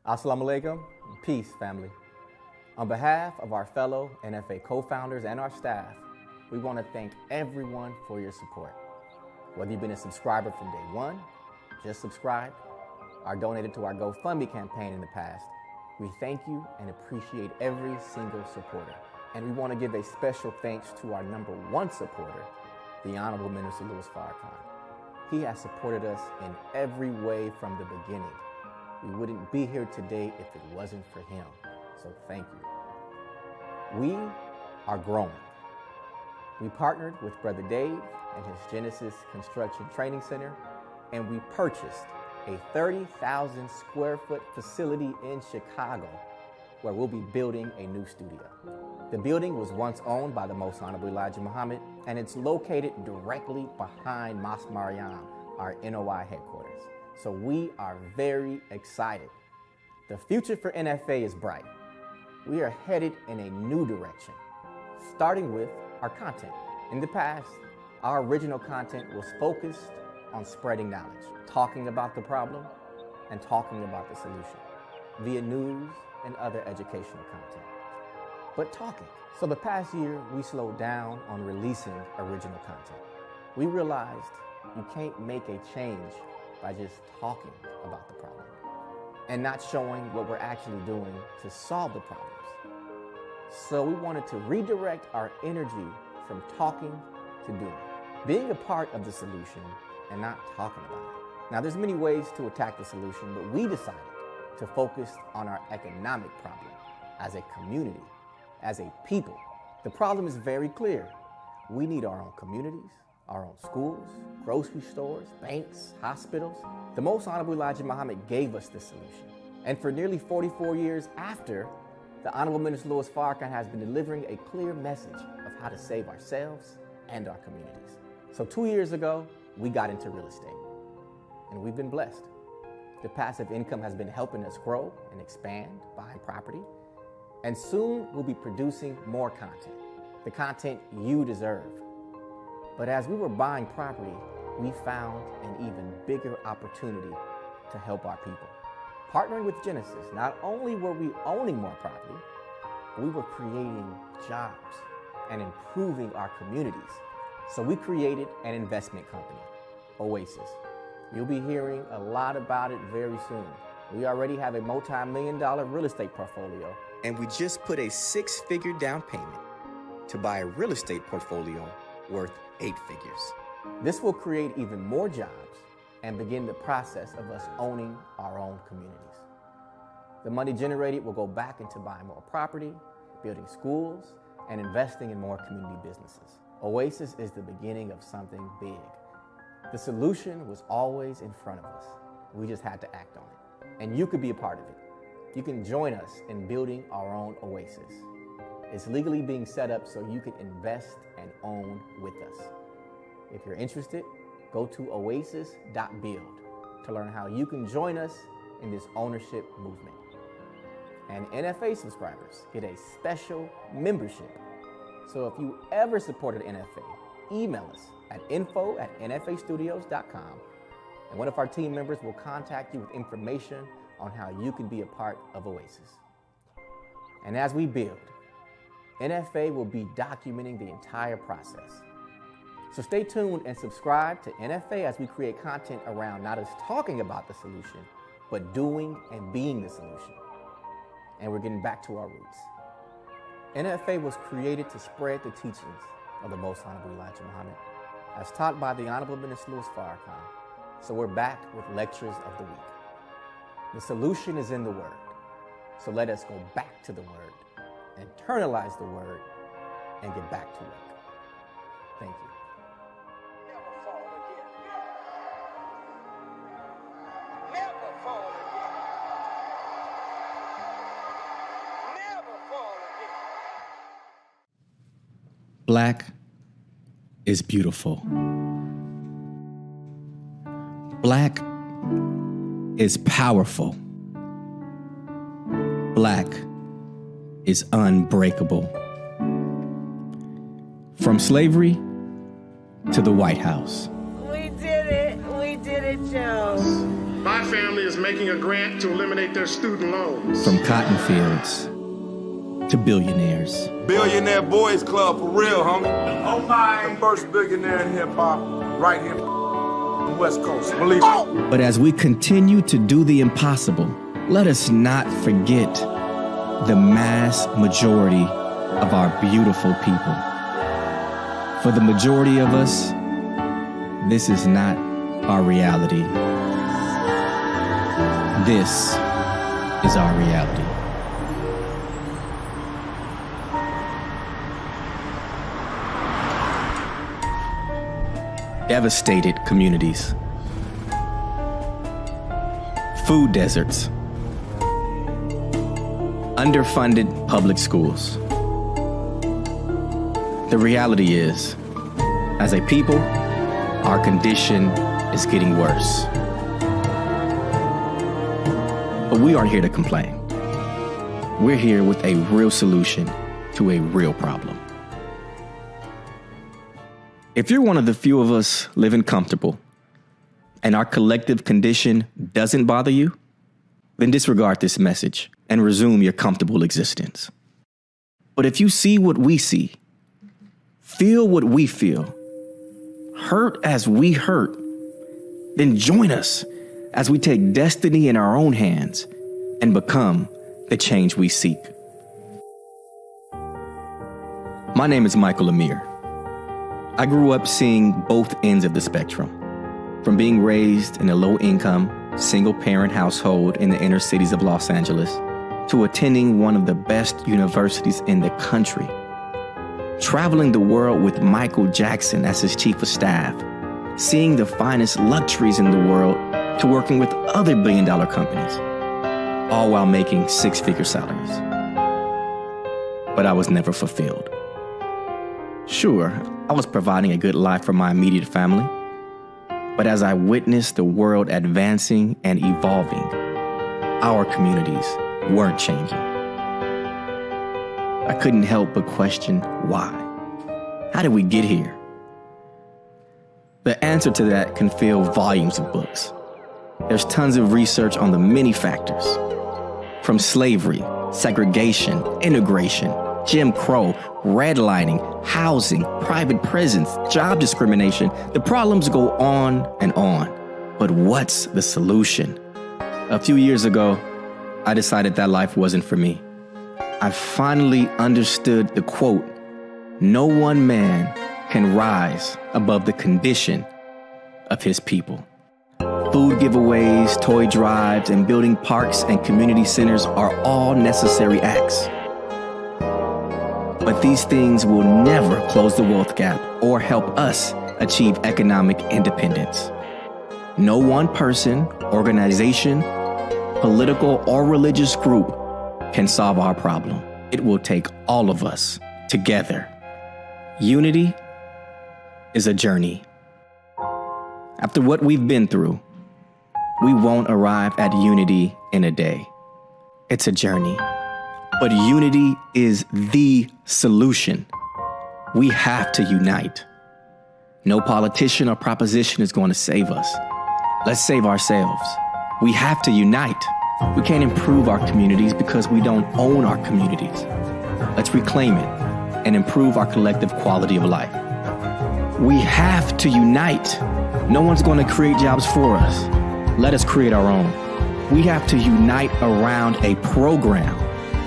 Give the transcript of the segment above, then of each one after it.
Assalamu alaikum, peace family. On behalf of our fellow NFA co-founders and our staff, we want to thank everyone for your support. Whether you've been a subscriber from day one, just subscribed, or donated to our GoFundMe campaign in the past, we thank you and appreciate every single supporter. And we want to give a special thanks to our #1 supporter, the Honorable Minister Louis Farrakhan. He has supported us in every way from the beginning. We wouldn't be here today if it wasn't for him, so thank you. We are growing. We partnered with Brother Dave and his Genesis Construction Training Center, and we purchased a 30,000 square foot facility in Chicago where we'll be building a new studio. The building was once owned by the Most Honorable Elijah Muhammad, and it's located directly behind Mosque Mariam, our NOI headquarters. So we are very excited. The future for NFA is bright. We are headed in a new direction, starting with our content. In the past, our original content was focused on spreading knowledge, talking about the problem, and talking about the solution via news and other educational content. But talking. So the past year, we slowed down on releasing original content. We realized you can't make a change by just talking about the problem and not showing what we're actually doing to solve the problems. So we wanted to redirect our energy from talking to doing, being a part of the solution and not talking about it. Now, there's many ways to attack the solution, but we decided to focus on our economic problem as a community, as a people. The problem is very clear. We need our own communities, our own schools, grocery stores, banks, hospitals. The Most Honorable Elijah Muhammad gave us this solution. And for nearly 44 years after, the Honorable Minister Louis Farrakhan has been delivering a clear message of how to save ourselves and our communities. So 2 years ago, we got into real estate, and we've been blessed. The passive income has been helping us grow and expand, buying property, and soon we'll be producing more content, the content you deserve. But as we were buying property, we found an even bigger opportunity to help our people. Partnering with Genesis, not only were we owning more property, we were creating jobs and improving our communities. So we created an investment company, Oasis. You'll be hearing a lot about it very soon. We already have a multi-million-dollar real estate portfolio, and we just put a 6-figure down payment to buy a real estate portfolio worth 8 figures. This will create even more jobs and begin the process of us owning our own communities. The money generated will go back into buying more property, building schools, and investing in more community businesses. Oasis is the beginning of something big. The solution was always in front of us. We just had to act on it. And you could be a part of it. You can join us in building our own Oasis. It's legally being set up so you can invest and own with us. If you're interested, go to oasis.build to learn how you can join us in this ownership movement. And NFA subscribers get a special membership. So if you ever supported NFA, email us at info@nfastudios.com, and one of our team members will contact you with information on how you can be a part of Oasis. And as we build, NFA will be documenting the entire process. So stay tuned and subscribe to NFA as we create content around not us talking about the solution, but doing and being the solution. And we're getting back to our roots. NFA was created to spread the teachings of the Most Honorable Elijah Muhammad, as taught by the Honorable Minister Louis Farrakhan. So we're back with Lectures of the Week. The solution is in the Word. So let us go back to the Word, internalize the Word, and get back to work. Thank you. Never fall again. Never fall again. Never fall again. Black is beautiful. Black is powerful. Black is unbreakable. From slavery to the White House. We did it, Joe. My family is making a grant to eliminate their student loans. From cotton fields to billionaires. Billionaire Boys Club, for real, homie. Oh my. The first billionaire in hip-hop right here on the West Coast. Believe it. But as we continue to do the impossible, let us not forget the mass majority of our beautiful people. For the majority of us, this is not our reality. This is our reality. Devastated communities. Food deserts. Underfunded public schools. The reality is, as a people, our condition is getting worse. But we aren't here to complain. We're here with a real solution to a real problem. If you're one of the few of us living comfortable and our collective condition doesn't bother you, then disregard this message and resume your comfortable existence. But if you see what we see, feel what we feel, hurt as we hurt, then join us as we take destiny in our own hands and become the change we seek. My name is Michael Amir. I grew up seeing both ends of the spectrum, from being raised in a low-income, single-parent household in the inner cities of Los Angeles to attending one of the best universities in the country, traveling the world with Michael Jackson as his chief of staff, seeing the finest luxuries in the world, to working with other billion-dollar companies, all while making six-figure salaries. But I was never fulfilled. Sure, I was providing a good life for my immediate family, but as I witnessed the world advancing and evolving, our communities weren't changing. I couldn't help but question why. How did we get here? The answer to that can fill volumes of books. There's tons of research on the many factors, from slavery, segregation, integration, Jim Crow, redlining, housing, private prisons, job discrimination. The problems go on and on. But what's the solution? A few years ago, I decided that life wasn't for me. I finally understood the quote, "No one man can rise above the condition of his people." Food giveaways, toy drives, and building parks and community centers are all necessary acts. But these things will never close the wealth gap or help us achieve economic independence. No one person, organization, political, or religious group can solve our problem. It will take all of us together. Unity is a journey. After what we've been through, we won't arrive at unity in a day. It's a journey. But unity is the solution. We have to unite. No politician or proposition is going to save us. Let's save ourselves. We have to unite. We can't improve our communities because we don't own our communities. Let's reclaim it and improve our collective quality of life. We have to unite. No one's going to create jobs for us. Let us create our own. We have to unite around a program.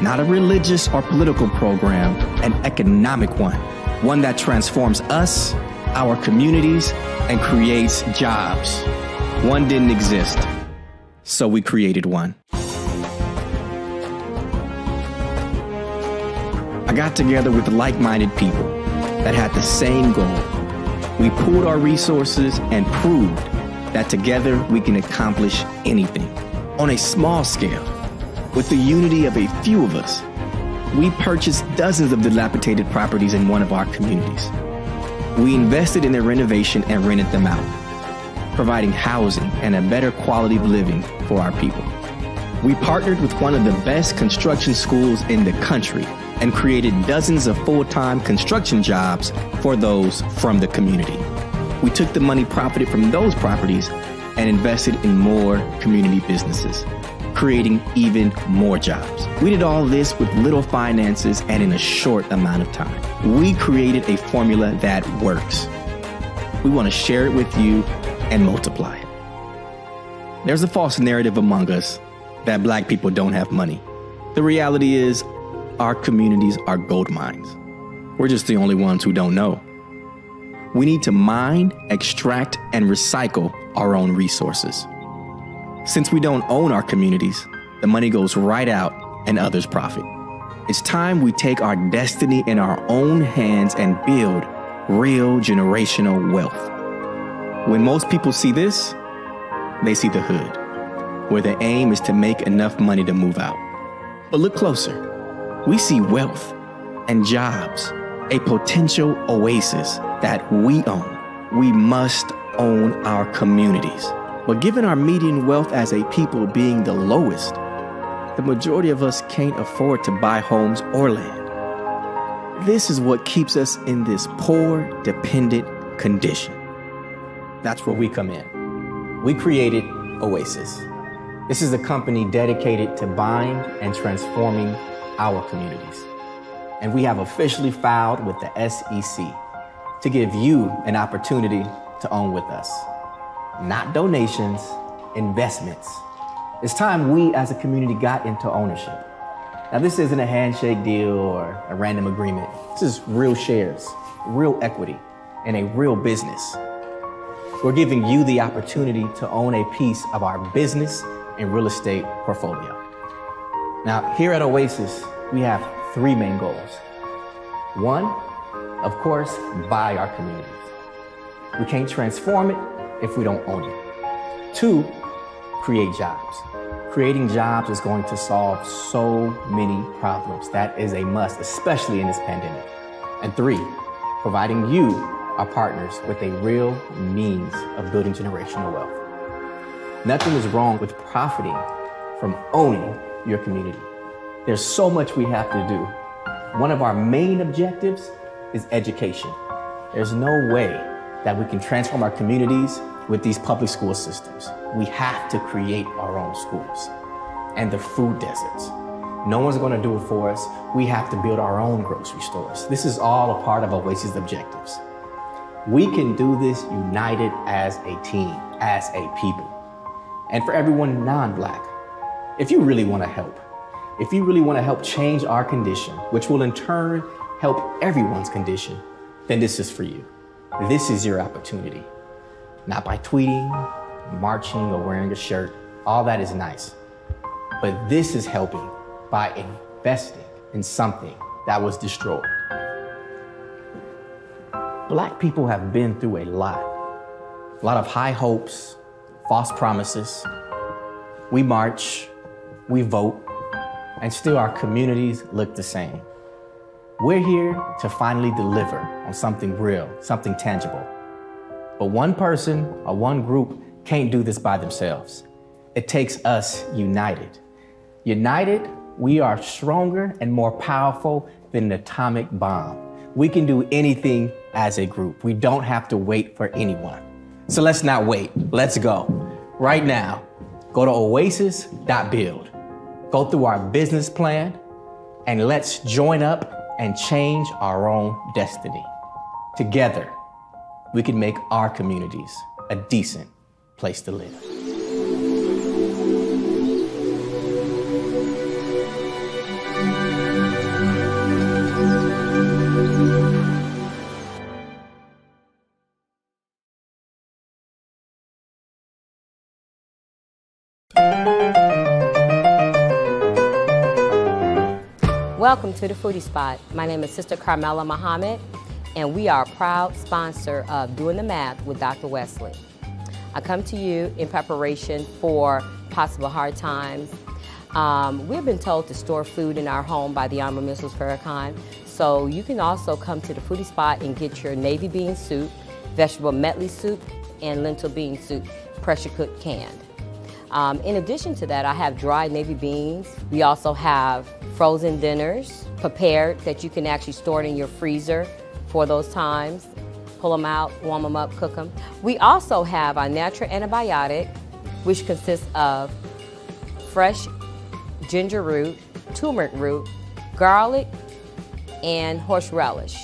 Not a religious or political program, an economic one that transforms us, our communities, and creates jobs. One didn't exist, so we created one. I got together with like-minded people that had the same goal. We pooled our resources and proved that together we can accomplish anything. On a small scale, with the unity of a few of us, we purchased dozens of dilapidated properties in one of our communities. We invested in their renovation and rented them out, providing housing and a better quality of living for our people. We partnered with one of the best construction schools in the country and created dozens of full-time construction jobs for those from the community. We took the money profited from those properties and invested in more community businesses, creating even more jobs. We did all this with little finances and in a short amount of time. We created a formula that works. We want to share it with you and multiply it. There's a false narrative among us that Black people don't have money. The reality is our communities are gold mines. We're just the only ones who don't know. We need to mine, extract, and recycle our own resources. Since we don't own our communities, the money goes right out and others profit. It's time we take our destiny in our own hands and build real generational wealth. When most people see this, they see the hood, where the aim is to make enough money to move out. But look closer. We see wealth and jobs, a potential oasis that we own. We must own our communities. But given our median wealth as a people being the lowest, the majority of us can't afford to buy homes or land. This is what keeps us in this poor, dependent condition. That's where we come in. We created Oasis. This is a company dedicated to buying and transforming our communities. And we have officially filed with the SEC to give you an opportunity to own with us. Not donations, investments. It's time we as a community got into ownership. Now, this isn't a handshake deal or a random agreement. This is real shares, real equity, and a real business. We're giving you the opportunity to own a piece of our business and real estate portfolio. Now, here at Oasis, we have three main goals. One, of course, buy our communities. We can't transform it if we don't own it. Two, create jobs. Creating jobs is going to solve so many problems. That is a must, especially in this pandemic. And three, providing you, our partners, with a real means of building generational wealth. Nothing is wrong with profiting from owning your community. There's so much we have to do. One of our main objectives is education. There's no way that we can transform our communities with these public school systems. We have to create our own schools and the food deserts. No one's gonna do it for us. We have to build our own grocery stores. This is all a part of Oasis' objectives. We can do this united as a team, as a people. And for everyone non-Black, if you really wanna help, if you really wanna help change our condition, which will in turn help everyone's condition, then this is for you. This is your opportunity. Not by tweeting, marching, or wearing a shirt. All that is nice. But this is helping by investing in something that was destroyed. Black people have been through a lot of high hopes, false promises. We march, we vote, and still our communities look the same. We're here to finally deliver on something real, something tangible. But one person or one group can't do this by themselves. It takes us united. United, we are stronger and more powerful than an atomic bomb. We can do anything as a group. We don't have to wait for anyone. So let's not wait. Let's go. Right now, go to oasis.build. Go through our business plan, and let's join up and change our own destiny. Together, we can make our communities a decent place to live. Welcome to the Foodie Spot. My name is Sister Carmela Muhammad, and we are a proud sponsor of Doing the Math with Dr. Wesley. I come to you in preparation for possible hard times. We've been told to store food in our home by the Honorable Mrs. Farrakhan, so you can also come to the Foodie Spot and get your navy bean soup, vegetable medley soup, and lentil bean soup, pressure cooked canned. In addition to that, I have dried navy beans. We also have frozen dinners prepared that you can actually store it in your freezer for those times. pull them out, warm them up, cook them. We also have our natural antibiotic, which consists of fresh ginger root, turmeric root, garlic, and horseradish.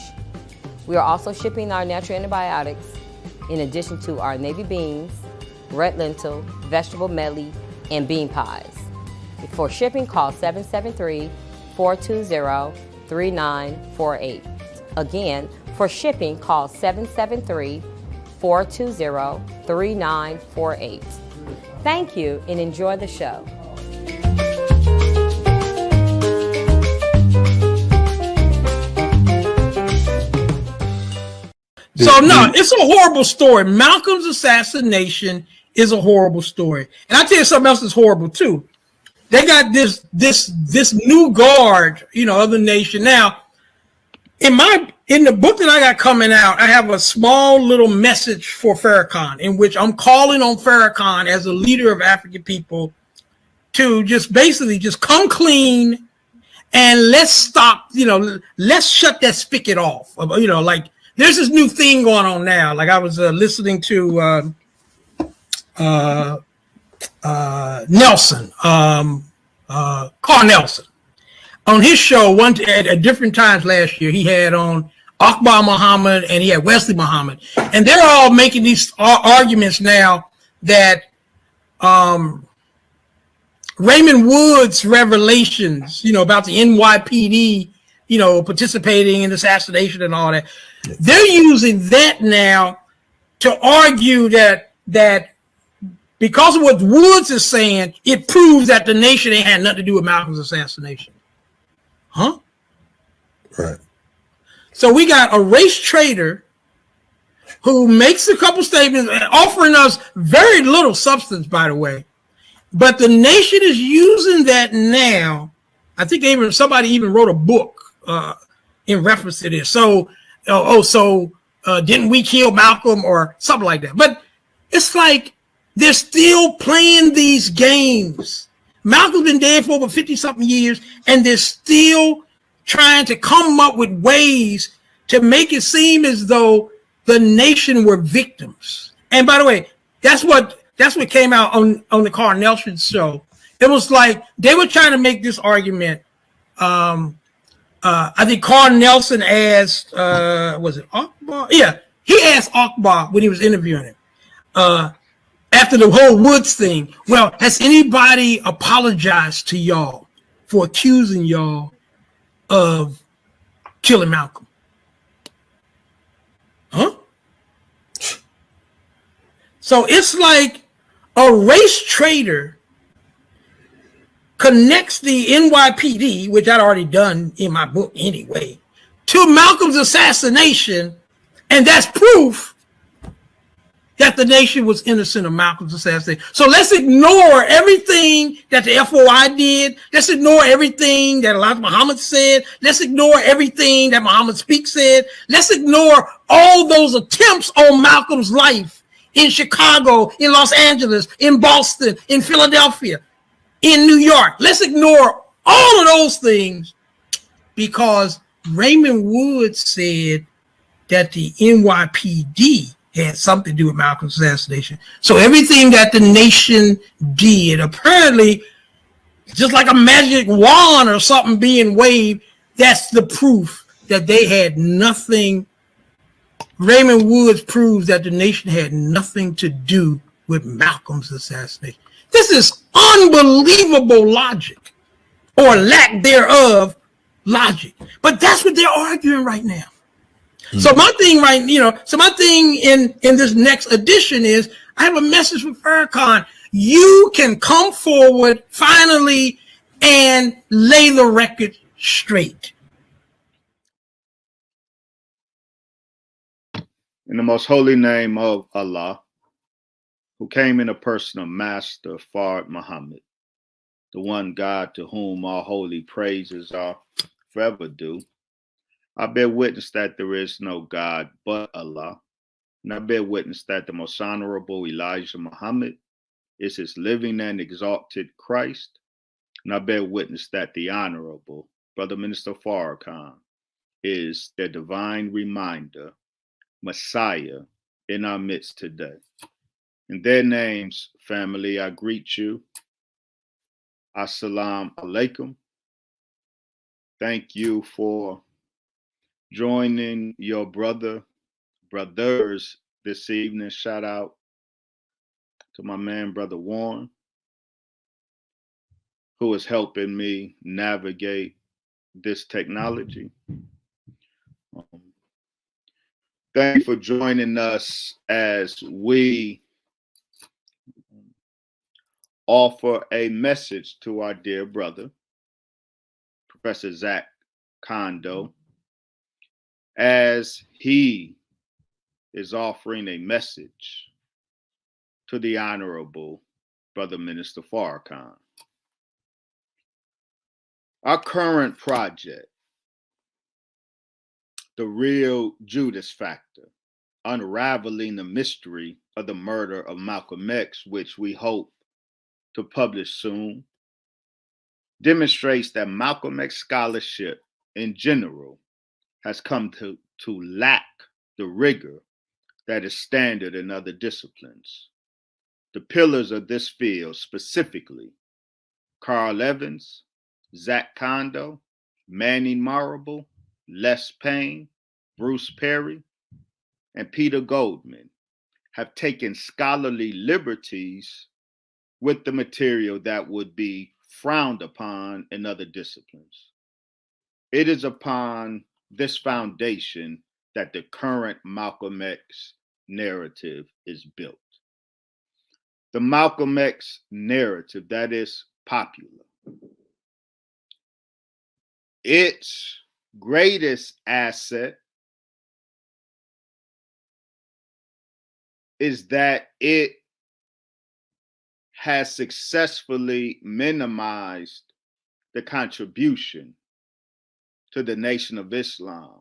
We are also shipping our natural antibiotics in addition to our navy beans, red lentil, vegetable medley, and bean pies. For shipping, call 773-420-3948. Again, for shipping, call 773-420-3948. Thank you and enjoy the show. So no, it's a horrible story. Malcolm's assassination is a horrible story. And I'll tell you something else that's horrible too. They got this new guard, of the nation. Now, in the book that I got coming out, I have a small little message for Farrakhan in which I'm calling on Farrakhan as a leader of African people to just basically just come clean and let's stop, let's shut that spigot off. Like there's this new thing going on now. Like I was listening to Nelson, Karl Nelson. On his show, at different times last year, he had on Akbar Muhammad and he had Wesley Muhammad. And they're all making these arguments now that Raymond Wood's revelations, about the NYPD, participating in assassination and all that, they're using that now to argue that because of what Woods is saying, it proves that the nation ain't had nothing to do with Malcolm's assassination. Huh? Right. So we got a race traitor who makes a couple statements, offering us very little substance, by the way. But the nation is using that now. I think somebody even wrote a book in reference to this. So, didn't we kill Malcolm or something like that? But it's like they're still playing these games. Malcolm's been dead for over 50-something years, and they're still trying to come up with ways to make it seem as though the nation were victims. And by the way, that's what came out on the Karl Nelson show. It was like they were trying to make this argument. I think Karl Nelson asked, was it Akbar? Yeah, he asked Akbar when he was interviewing him. After the whole Woods thing, well, has anybody apologized to y'all for accusing y'all of killing Malcolm? Huh? So it's like a race traitor connects the NYPD, which I'd already done in my book anyway, to Malcolm's assassination, and that's proof that the nation was innocent of Malcolm's assassination. So let's ignore everything that the FOI did. Let's ignore everything that Elijah Muhammad said. Let's ignore everything that Muhammad Speak said. Let's ignore all those attempts on Malcolm's life in Chicago, in Los Angeles, in Boston, in Philadelphia, in New York. Let's ignore all of those things because Raymond Wood said that the NYPD had something to do with Malcolm's assassination. So everything that the nation did, apparently, just like a magic wand or something being waved, that's the proof that they had nothing. Raymond Woods proves that the nation had nothing to do with Malcolm's assassination. This is unbelievable logic, or lack thereof logic. But that's what they're arguing right now. So my thing in this next edition is I have a message for Farrakhan. You can come forward finally and lay the record straight. In the most holy name of Allah, who came in the person of Master Fard Muhammad, the one God to whom all holy praises are forever due, I bear witness that there is no God but Allah, and I bear witness that the most honorable Elijah Muhammad is his living and exalted Christ, and I bear witness that the honorable Brother Minister Farrakhan is their divine reminder, Messiah in our midst today. In their names, family, I greet you. Assalamu alaikum. Thank you for joining your brothers this evening. Shout out to my man, Brother Warren, who is helping me navigate this technology. Thank you for joining us as we offer a message to our dear brother, Professor Zak Kondo, as he is offering a message to the Honorable Brother Minister Farrakhan. Our current project, the Real Judas Factor, Unraveling the Mystery of the Murder of Malcolm X, which we hope to publish soon, demonstrates that Malcolm X scholarship in general has come to lack the rigor that is standard in other disciplines. The pillars of this field, specifically Karl Evanzz, Zak Kondo, Marable, Payne, Bruce Perry, and Peter Goldman, have taken scholarly liberties with the material that would be frowned upon in other disciplines. It is upon this foundation that the current Malcolm X narrative is built. The Malcolm X narrative that is popular. Its greatest asset is that it has successfully minimized the contribution to the Nation of Islam,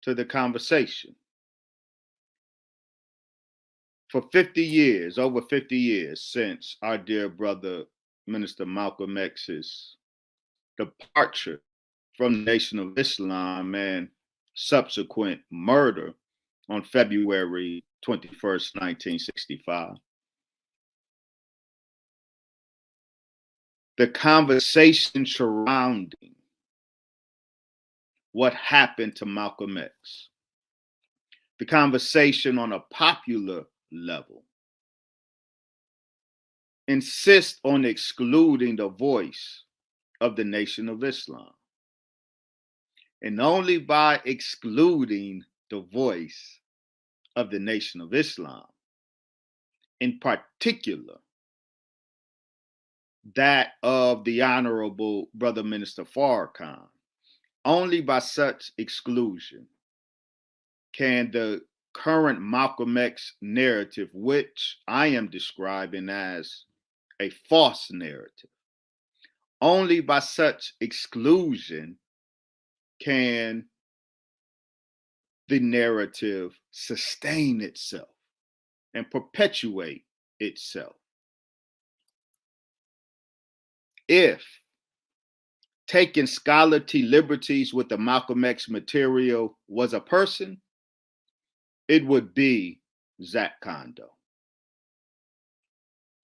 to the conversation. For 50 years, over 50 years since our dear brother, Minister Malcolm X's departure from the Nation of Islam and subsequent murder on February 21st, 1965, the conversation surrounding what happened to Malcolm X, the conversation on a popular level, insist on excluding the voice of the Nation of Islam. And only by excluding the voice of the Nation of Islam, in particular, that of the Honorable Brother Minister Farrakhan, only by such exclusion can the current Malcolm X narrative, which I am describing as a false narrative, only by such exclusion can the narrative sustain itself and perpetuate itself. If taking scholarly liberties with the Malcolm X material was a person, it would be Zak Kondo.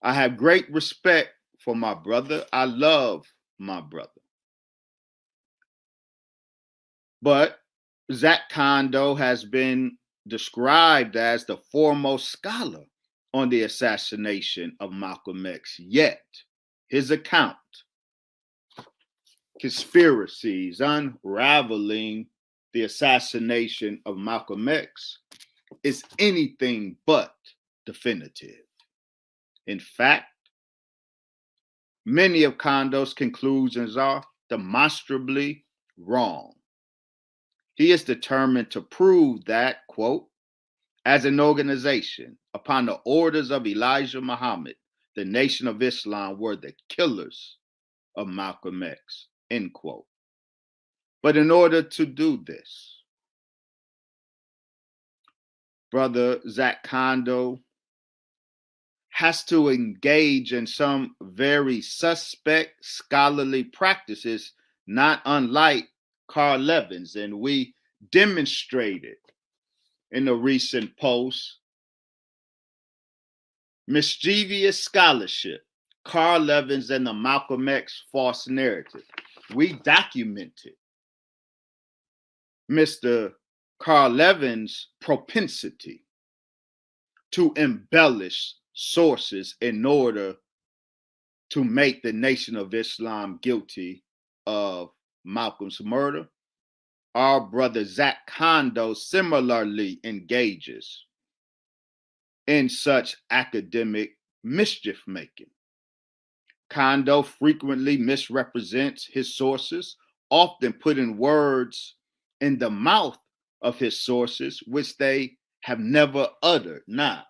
I have great respect for my brother. I love my brother. But Zak Kondo has been described as the foremost scholar on the assassination of Malcolm X, yet his account, Conspiracies, Unraveling the Assassination of Malcolm X, is anything but definitive. In fact, many of Kondo's conclusions are demonstrably wrong. He is determined to prove that, quote, as an organization, upon the orders of Elijah Muhammad, the Nation of Islam were the killers of Malcolm X, end quote. But in order to do this, Brother Zak Kondo has to engage in some very suspect scholarly practices, not unlike Karl Evanzz, and we demonstrated in a recent post, mischievous scholarship, Karl Evanzz and the Malcolm X false narrative. We documented Mr. Karl Evanzz' propensity to embellish sources in order to make the Nation of Islam guilty of Malcolm's murder. Our brother Zak Kondo similarly engages in such academic mischief making. Kondo frequently misrepresents his sources, often putting words in the mouth of his sources which they have never uttered. Now,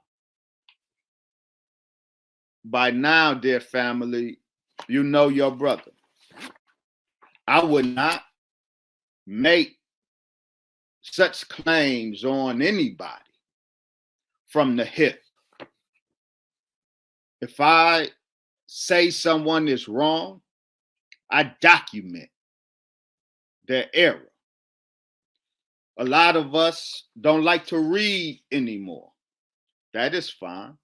by now, dear family, you know your brother. I would not make such claims on anybody from the hip. If I say someone is wrong, I document their error. A lot of us don't like to read anymore. That is fine.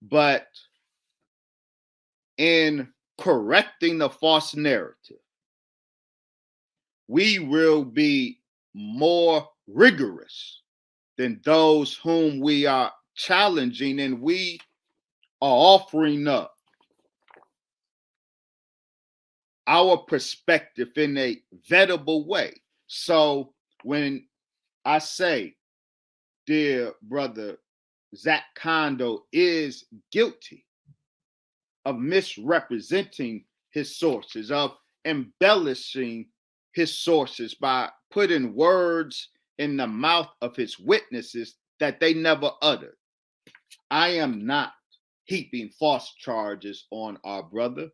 But in correcting the false narrative, we will be more rigorous than those whom we are challenging, and we are offering up our perspective in a vettable way. So when I say, dear brother, Zak Kondo is guilty of misrepresenting his sources, of embellishing his sources by putting words in the mouth of his witnesses that they never uttered, I am not heaping false charges on our brother.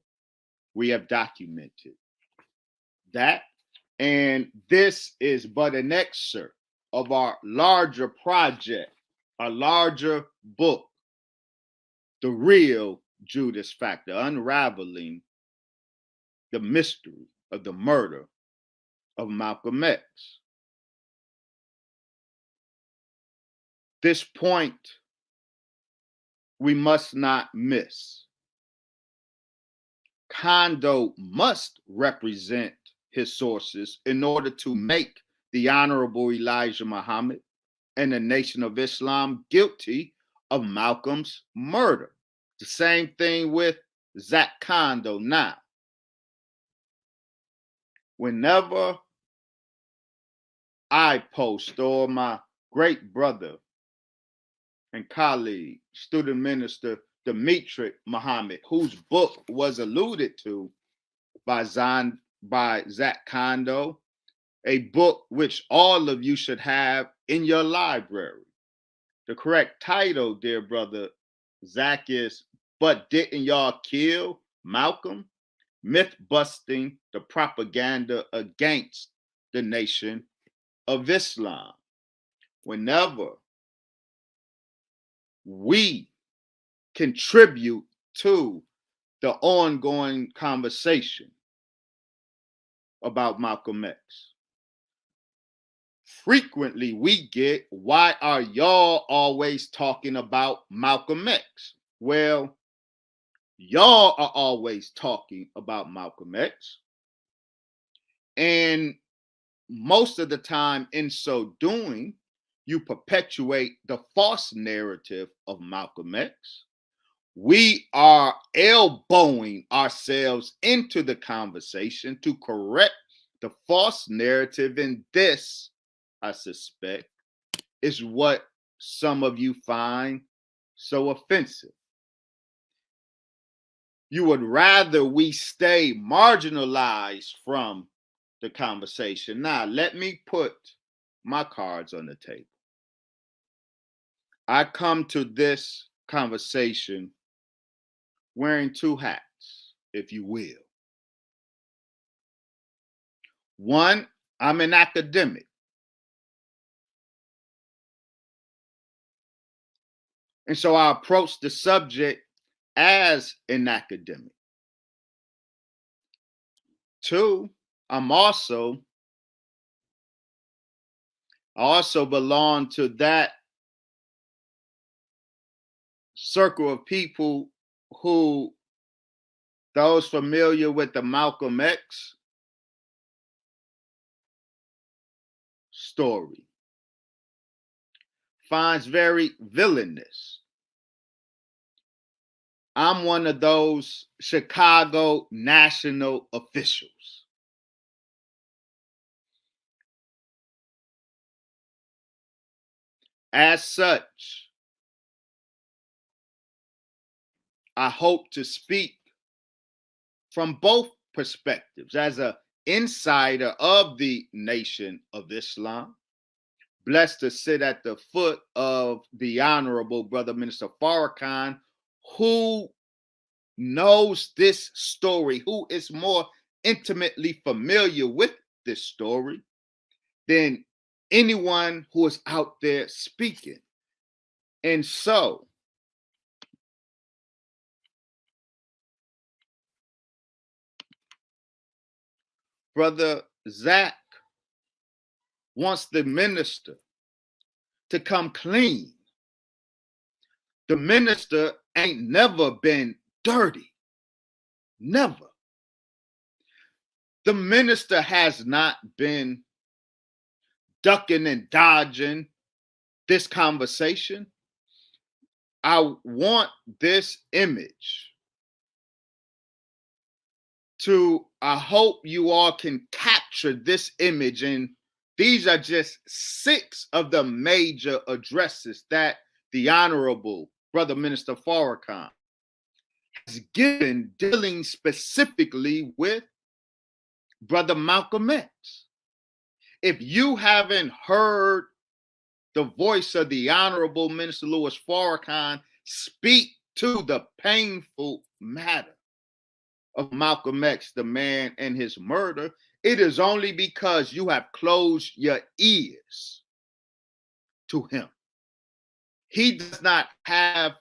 We have documented that. And this is but an excerpt of our larger project, a larger book, The Real Judas Factor, Unraveling the Mystery of the Murder of Malcolm X. This point we must not miss. Kondo must represent his sources in order to make the Honorable Elijah Muhammad and the Nation of Islam guilty of Malcolm's murder. The same thing with Zak Kondo. Now, whenever I post, or my great brother and colleague, student minister Demetri Muhammad, whose book was alluded to by Zak Kondo, a book which all of you should have in your library. The correct title, dear brother Zach, is But Didn't Y'all Kill Malcolm? Myth Busting the Propaganda Against the Nation of Islam. Whenever we contribute to the ongoing conversation about Malcolm X, frequently we get, why are y'all always talking about Malcolm X? Well, y'all are always talking about Malcolm X. And most of the time in so doing, you perpetuate the false narrative of Malcolm X. We are elbowing ourselves into the conversation to correct the false narrative, and this, I suspect, is what some of you find so offensive. You would rather we stay marginalized from the conversation. Now, let me put my cards on the table. I come to this conversation wearing two hats, if you will. One, I'm an academic. And so I approach the subject as an academic. Two, I'm also I also belong to that circle of people who, those familiar with the Malcolm X story, finds very villainous. I'm one of those Chicago national officials. As such, I hope to speak from both perspectives as an insider of the Nation of Islam, blessed to sit at the foot of the Honorable Brother Minister Farrakhan, who knows this story, who is more intimately familiar with this story than anyone who is out there speaking. And so, Brother Zak wants the minister to come clean. The minister ain't never been dirty. Never. The minister has not been ducking and dodging this conversation. I want this image I hope you all can capture this image. And these are just 6 of the major addresses that the Honorable Brother Minister Farrakhan has given, dealing specifically with Brother Malcolm X. If you haven't heard the voice of the Honorable Minister Louis Farrakhan speak to the painful matter of Malcolm X, the man, and his murder, it is only because you have closed your ears to him. He does not have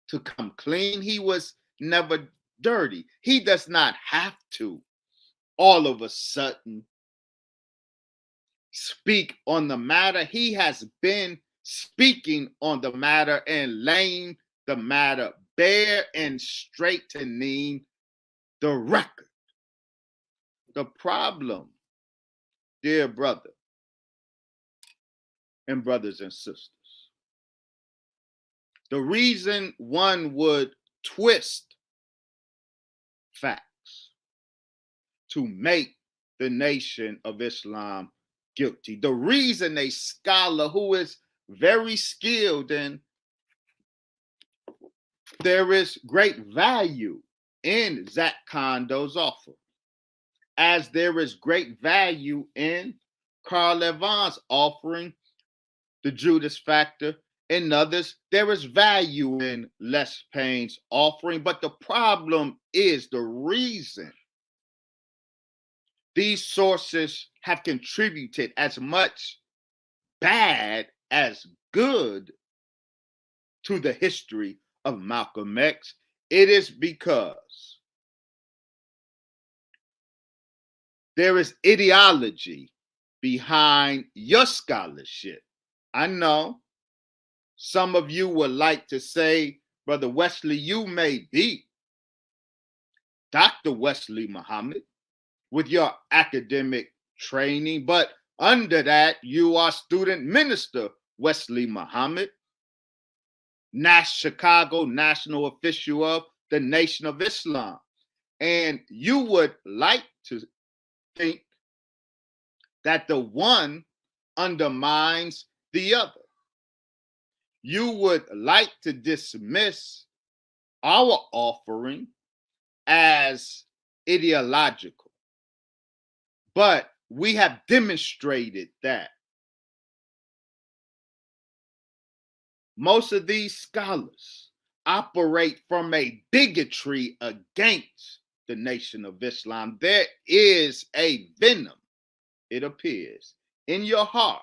to come clean. He was never dirty. He does not have to all of a sudden speak on the matter. He has been speaking on the matter and laying the matter bare and straightening the record. The problem, dear brother and brothers and sisters, the reason one would twist facts to make the Nation of Islam guilty, the reason a scholar who is very skilled, and there is great value in Zak Kondo's offer, as there is great value in Karl Evanzz offering the Judas Factor and others. There is value in Les Payne's offering, but the problem is the reason these sources have contributed as much bad as good to the history of Malcolm X. It is because there is ideology behind your scholarship. I know some of you would like to say, Brother Wesley, you may be Dr. Wesley Muhammad with your academic training, but under that, you are student minister Wesley Muhammad, Chicago national official of the Nation of Islam. And you would like to think that the one undermines the other. You would like to dismiss our offering as ideological. But we have demonstrated that most of these scholars operate from a bigotry against the Nation of Islam. There is a venom, it appears, in your heart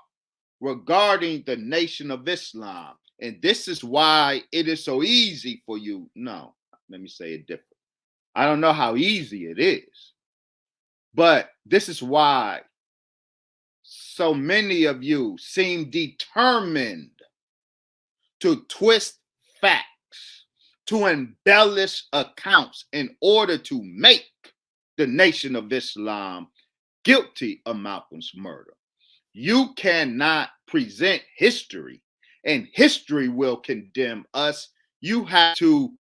regarding the Nation of Islam. And this is why it is so easy for you. No, let me say it different. I don't know how easy it is, but this is why so many of you seem determined to twist facts, to embellish accounts in order to make the Nation of Islam guilty of Malcolm's murder. You cannot present history, and history will condemn us. You have to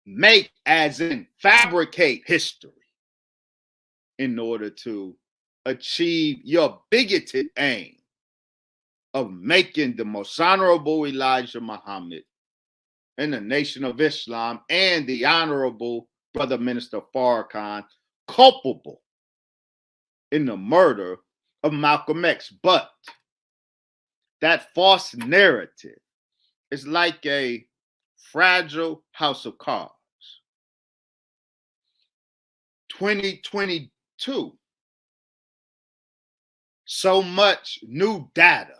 make, as in fabricate, history in order to achieve your bigoted aim of making the most honorable Elijah Muhammad and the Nation of Islam and the honorable Brother Minister Farrakhan culpable in the murder of Malcolm X. But that false narrative is like a fragile house of cards. 2022, so much new data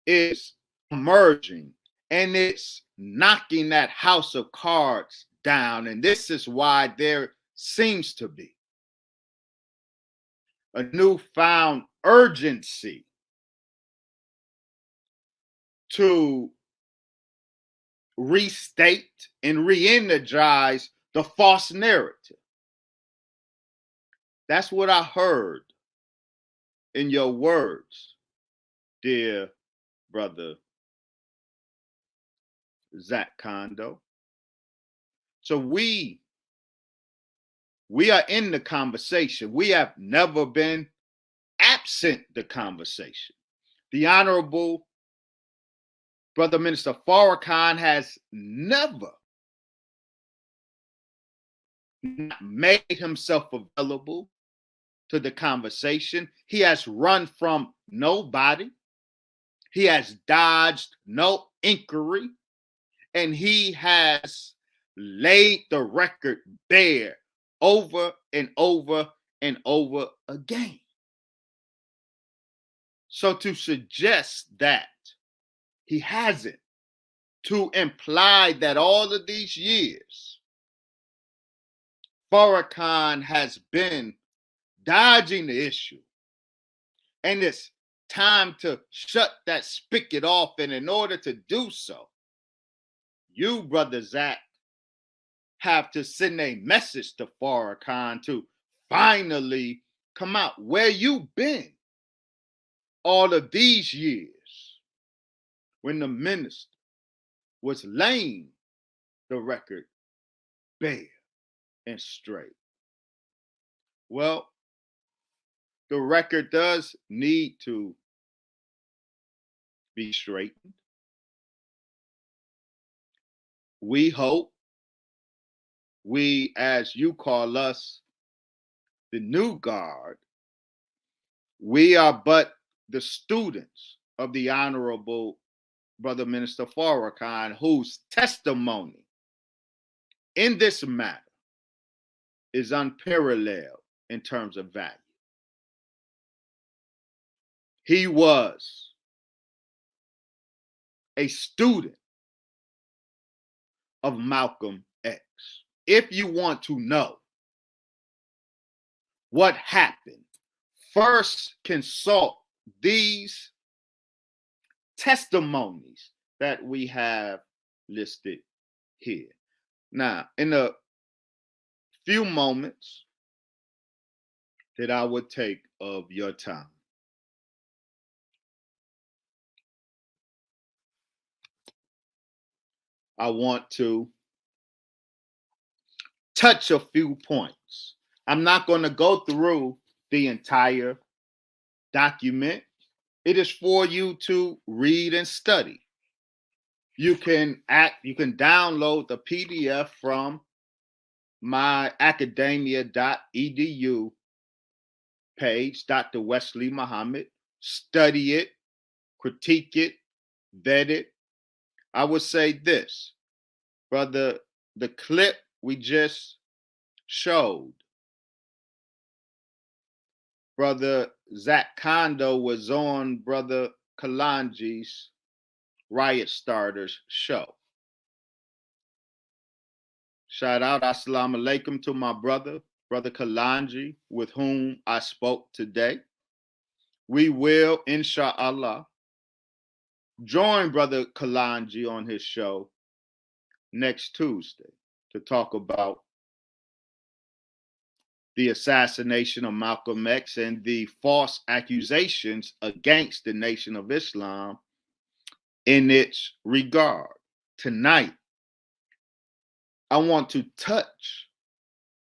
is emerging and it's knocking that house of cards down. And this is why there seems to be a newfound urgency to restate and re-energize the false narrative. That's what I heard in your words, dear brother Zak Kondo. So we are in the conversation. We have never been absent the conversation. The Honorable Brother Minister Farrakhan has never made himself available to the conversation. He has run from nobody. He has dodged no inquiry. And he has laid the record bare over and over and over again. So to suggest that he hasn't, to imply that all of these years Farrakhan has been dodging the issue, and it's time to shut that spigot off. And in order to do so, you, Brother Zak, have to send a message to Farrakhan to finally come out. Where you been all of these years when the minister was laying the record bare and straight? Well, the record does need to be straightened. We hope, we, as you call us, the new guard, we are but the students of the Honorable Brother Minister Farrakhan, whose testimony in this matter is unparalleled in terms of value. He was a student of Malcolm X. If you want to know what happened, first consult these testimonies that we have listed here. Now, in a few moments that I would take of your time, I want to touch a few points. I'm not going to go through the entire document. It is for you to read and study. You can download the PDF from my academia.edu page, Dr. Wesley Muhammad. Study it, critique it, vet it. I would say this, brother, the clip we just showed, Brother Zak Kondo was on Brother Kalanji's Riot Starters show. Shout out, assalamu alaikum, to my brother Brother Kalanji, with whom I spoke today. We will, inshallah, join Brother Kalanji on his show next Tuesday to talk about the assassination of Malcolm X and the false accusations against the Nation of Islam in its regard. Tonight, I want to touch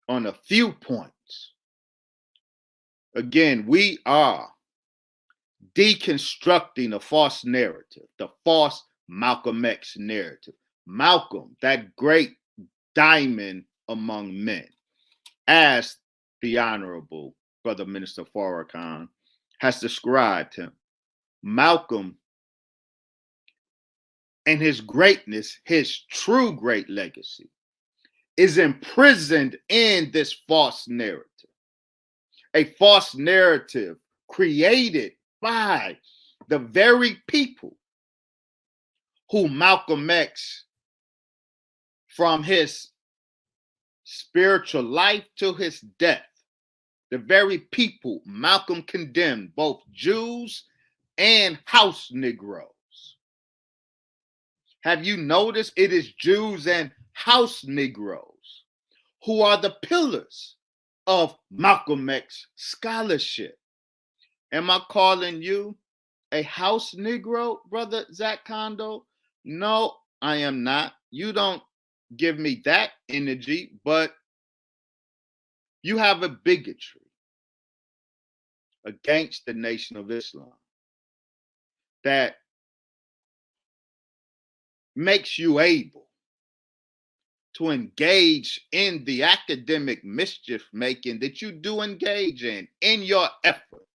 on a few points. Again, we are deconstructing a false narrative, the false Malcolm X narrative. Malcolm, that great diamond among men, as the Honorable Brother Minister Farrakhan has described him. Malcolm and his greatness, his true great legacy, is imprisoned in this false narrative. A false narrative created by the very people who Malcolm X, from his spiritual life to his death, the very people Malcolm condemned, both Jews and house Negroes. Have you noticed it is Jews and house Negroes who are the pillars of Malcolm X scholarship? Am I calling you a house Negro, Brother Zak Kondo? No, I am not. You don't give me that energy, but you have a bigotry against the Nation of Islam that makes you able to engage in the academic mischief making that you do engage in your effort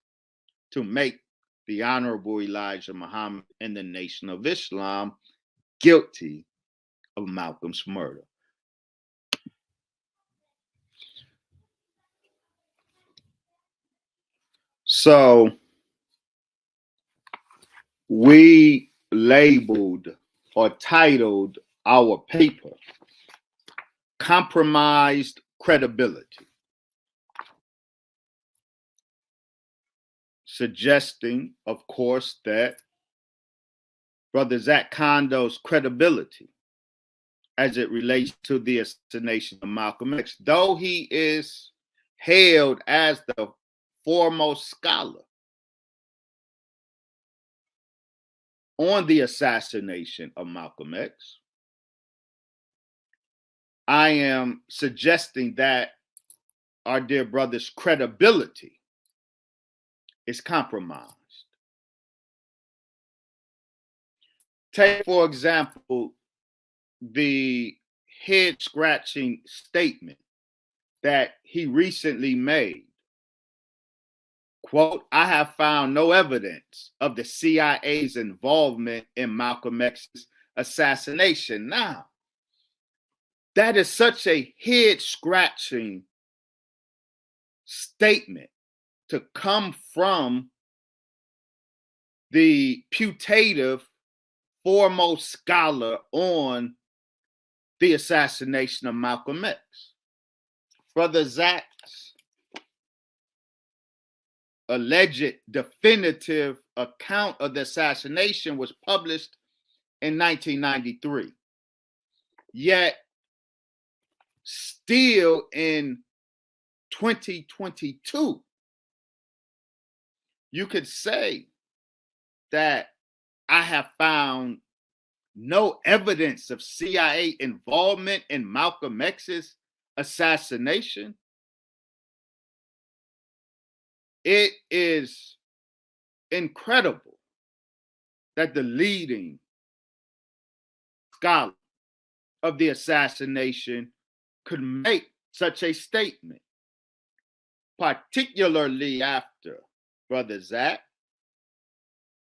to make the Honorable Elijah Muhammad and the Nation of Islam guilty of Malcolm's murder. So we labeled or titled our paper Compromised Credibility, suggesting, of course, that Brother Zak Kondo's credibility as it relates to the assassination of Malcolm X, though he is hailed as the foremost scholar on the assassination of Malcolm X, I am suggesting that our dear brother's credibility is compromised. Take, for example, the head-scratching statement that he recently made. Quote, I have found no evidence of the CIA's involvement in Malcolm X's assassination. Now, that is such a head-scratching statement to come from the putative foremost scholar on the assassination of Malcolm X. Brother Zak's alleged definitive account of the assassination was published in 1993. Yet, still in 2022, you could say that I have found no evidence of CIA involvement in Malcolm X's assassination. It is incredible that the leading scholar of the assassination could make such a statement, particularly after, Brother Zak,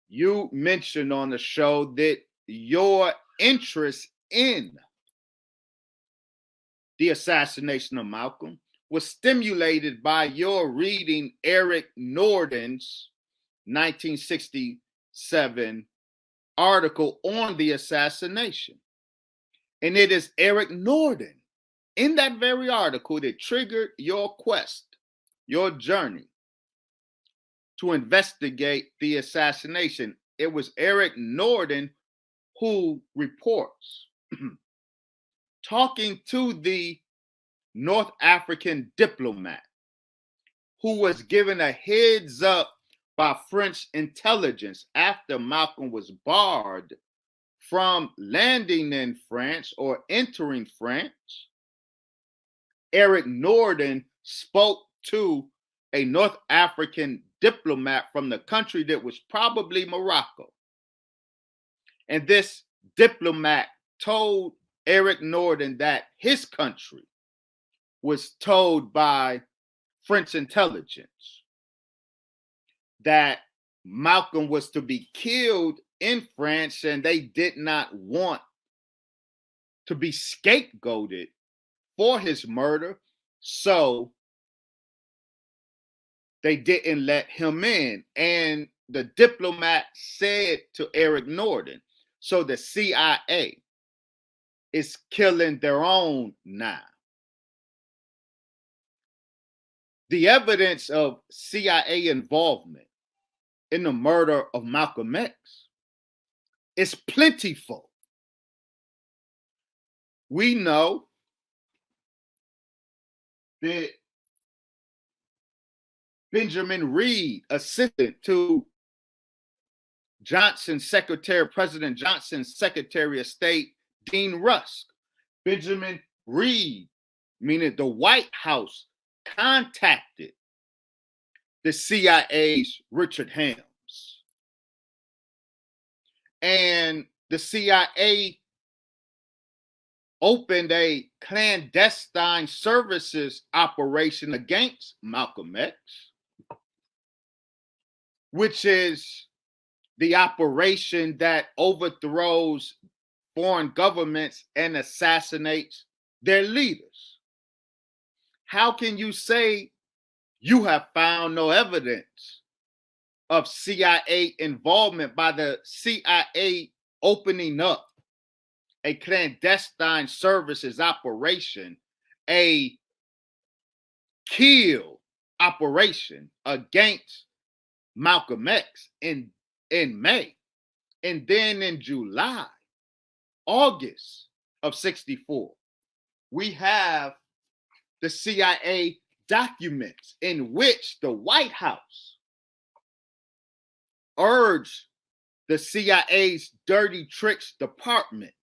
you mentioned on the show that your interest in the assassination of Malcolm was stimulated by your reading Eric Norden's 1967 article on the assassination. And it is Eric Norden in that very article that triggered your quest, your journey to investigate the assassination. It was Eric Norden who reports talking to the North African diplomat who was given a heads up by French intelligence after Malcolm was barred from landing in France or entering France. Eric Norden spoke to a North African diplomat from the country that was probably Morocco. And this diplomat told Eric Norden that his country was told by French intelligence that Malcolm was to be killed in France, and they did not want to be scapegoated for his murder, so they didn't let him in. And the diplomat said to Eric Norden, so the CIA is killing their own now. The evidence of CIA involvement in the murder of Malcolm X is plentiful. We know that Benjamin Reed, assistant to President Johnson's Secretary of State, Dean Rusk, Benjamin Reed, meaning the White House, contacted the CIA's Richard Helms. And the CIA opened a clandestine services operation against Malcolm X, which is the operation that overthrows foreign governments and assassinates their leaders. How can you say you have found no evidence of CIA involvement by the CIA opening up a clandestine services operation, a kill operation against Malcolm X in May, and then in July, August of '64, we have the CIA documents in which the White House urged the CIA's Dirty Tricks Department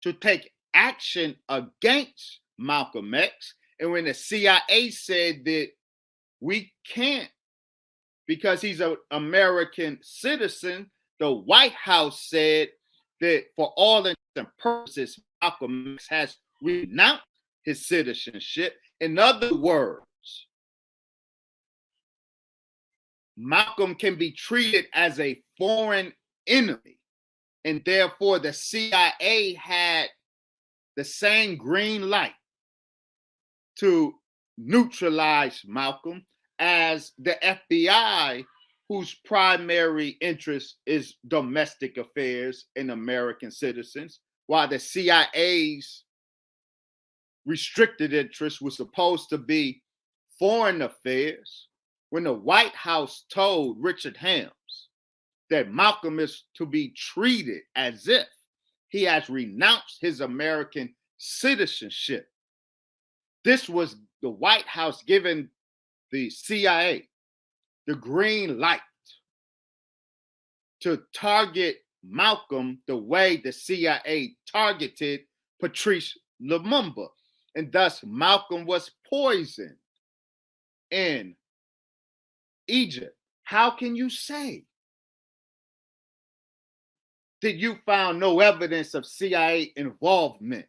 to take action against Malcolm X. And when the CIA said that we can't because he's an American citizen, the White House said that for all intents and purposes, Malcolm X has renounced his citizenship. In other words, Malcolm can be treated as a foreign enemy, and therefore the CIA had the same green light to neutralize Malcolm as the FBI, whose primary interest is domestic affairs and American citizens, while the CIA's restricted interest was supposed to be foreign affairs. When the White House told Richard Helms that Malcolm is to be treated as if he has renounced his American citizenship, this was the White House giving the CIA the green light to target Malcolm the way the CIA targeted Patrice Lumumba. And thus Malcolm was poisoned in Egypt. How can you say that you found no evidence of CIA involvement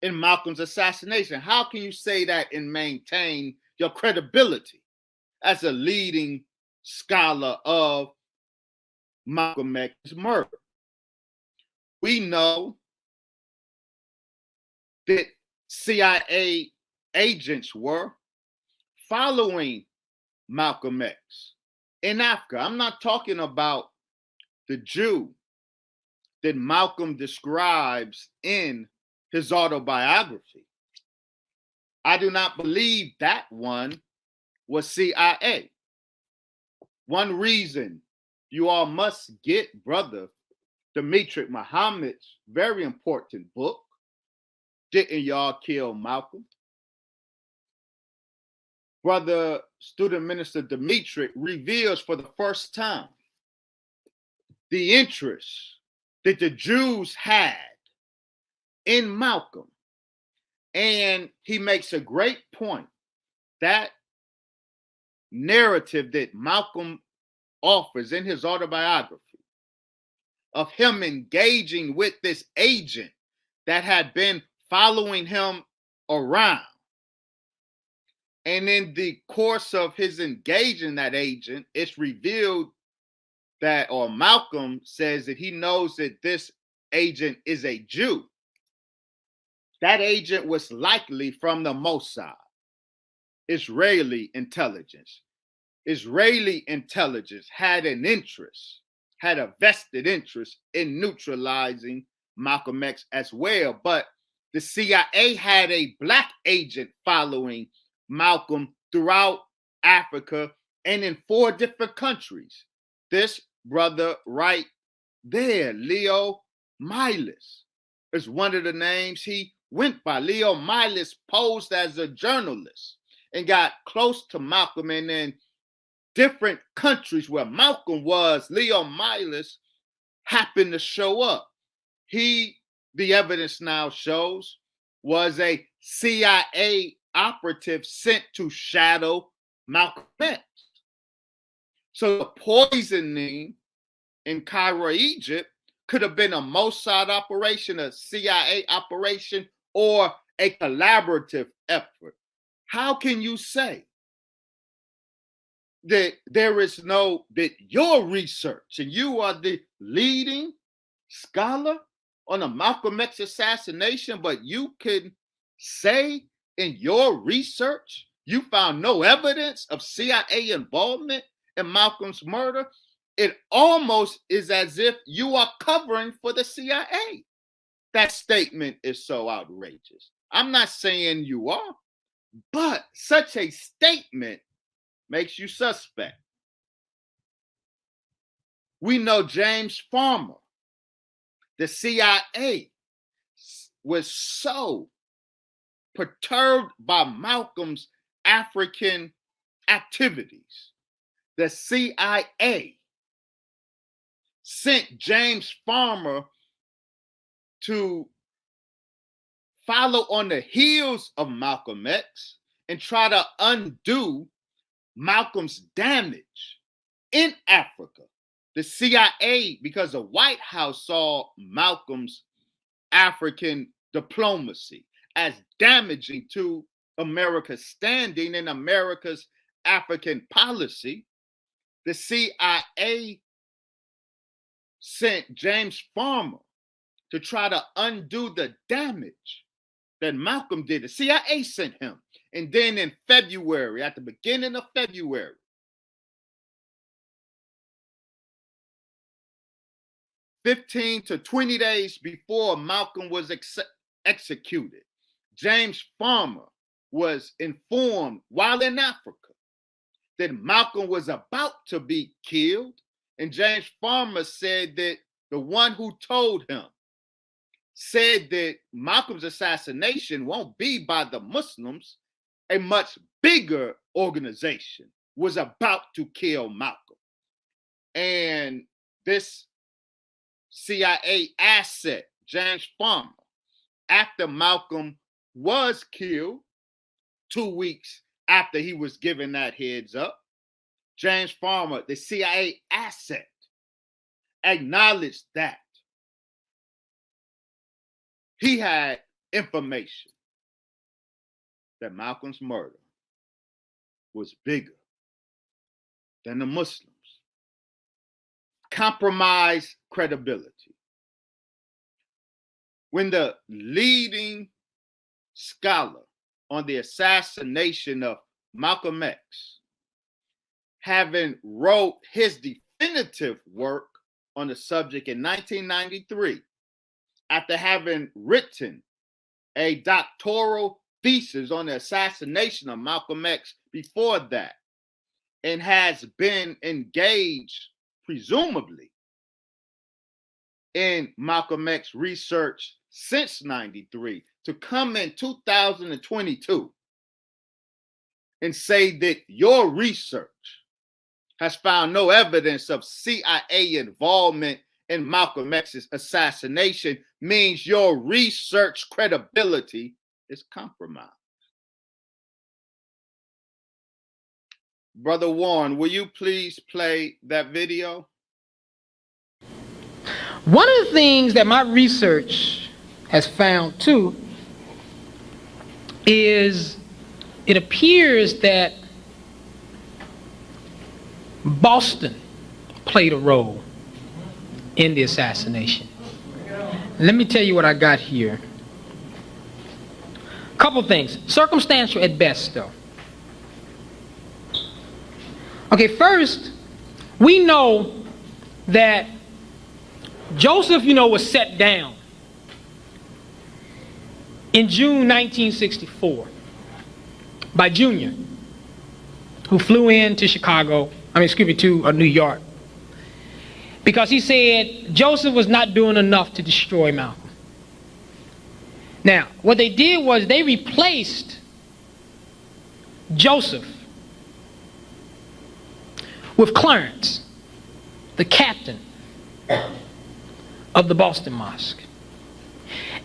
in Malcolm's assassination? How can you say that and maintain your credibility as a leading scholar of Malcolm X's murder? We know that CIA agents were following Malcolm X in Africa. I'm not talking about the Jew that Malcolm describes in his autobiography. I do not believe that one was CIA. One reason you all must get Brother Demonstrably Muhammad's very important book, Didn't Y'all Kill Malcolm? Brother Student Minister Demonstrably reveals for the first time the interest that the Jews had in Malcolm. And he makes a great point. That narrative that Malcolm offers in his autobiography of him engaging with this agent that had been following him around. And in the course of his engaging that agent, it's revealed that, or Malcolm says that he knows that this agent is a Jew. That agent was likely from the Mossad, Israeli intelligence. Israeli intelligence had an interest, had a vested interest in neutralizing Malcolm X as well. But the CIA had a black agent following Malcolm throughout Africa and in 4 different countries. This brother right there, Leo Milas, is one of the names he went by. Leo Milas posed as a journalist and got close to Malcolm, and in different countries where Malcolm was, Leo Milas happened to show up. He, the evidence now shows, was a CIA operative sent to shadow Malcolm X. So the poisoning in Cairo, Egypt, could have been a Mossad operation, a CIA operation, or a collaborative effort. How can you say that there is no, that your research, and you are the leading scholar on the Malcolm X assassination, but you can say in your research you found no evidence of CIA involvement in Malcolm's murder? It almost is as if you are covering for the CIA. That statement is so outrageous. I'm not saying you are, but such a statement makes you suspect. We know James Farmer, the CIA, was so perturbed by Malcolm's African activities. The CIA sent James Farmer to follow on the heels of Malcolm X and try to undo Malcolm's damage in Africa. The CIA, because the White House saw Malcolm's African diplomacy as damaging to America's standing and America's African policy, the CIA sent James Farmer to try to undo the damage that Malcolm did. The CIA sent him. And then in February, at the beginning of February, 15 to 20 days before Malcolm was executed, James Farmer was informed while in Africa that Malcolm was about to be killed. And James Farmer said that the one who told him said that Malcolm's assassination won't be by the Muslims. A much bigger organization was about to kill Malcolm. And this CIA asset, James Farmer, after Malcolm was killed, 2 weeks after he was given that heads up, James Farmer, the CIA asset, acknowledged that he had information that Malcolm's murder was bigger than the Muslims. Compromised credibility. When the leading scholar on the assassination of Malcolm X, having wrote his definitive work on the subject in 1993, after having written a doctoral thesis on the assassination of Malcolm X before that, and has been engaged, presumably, in Malcolm X research since 93, to come in 2022 and say that your research has found no evidence of CIA involvement in Malcolm X's assassination means your research credibility is compromised. Brother Warren, will you please play that video? One of the things that my research has found too is it appears that Boston played a role in the assassination. Let me tell you what I got here. A couple things, circumstantial at best though. Okay, first, we know that Joseph, was set down in June 1964 by Junior, who flew into to New York, because he said Joseph was not doing enough to destroy Malcolm. Now, what they did was they replaced Joseph with Clarence, the captain of the Boston Mosque.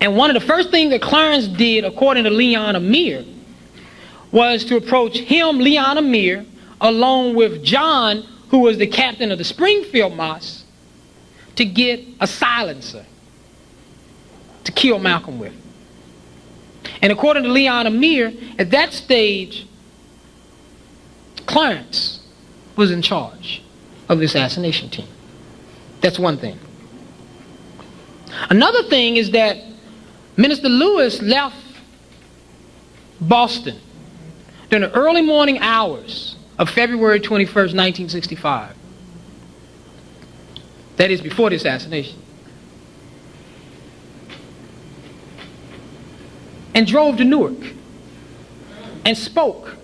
And one of the first things that Clarence did, according to Leon Amir, was to approach him, Leon Amir, along with John, who was the captain of the Springfield Mosque, to get a silencer to kill Malcolm with. And according to Leon Amir, at that stage, Clarence was in charge of the assassination team. That's one thing. Another thing is that Minister Lewis left Boston during the early morning hours of February 21st, 1965. That is before the assassination. And drove to Newark and spoke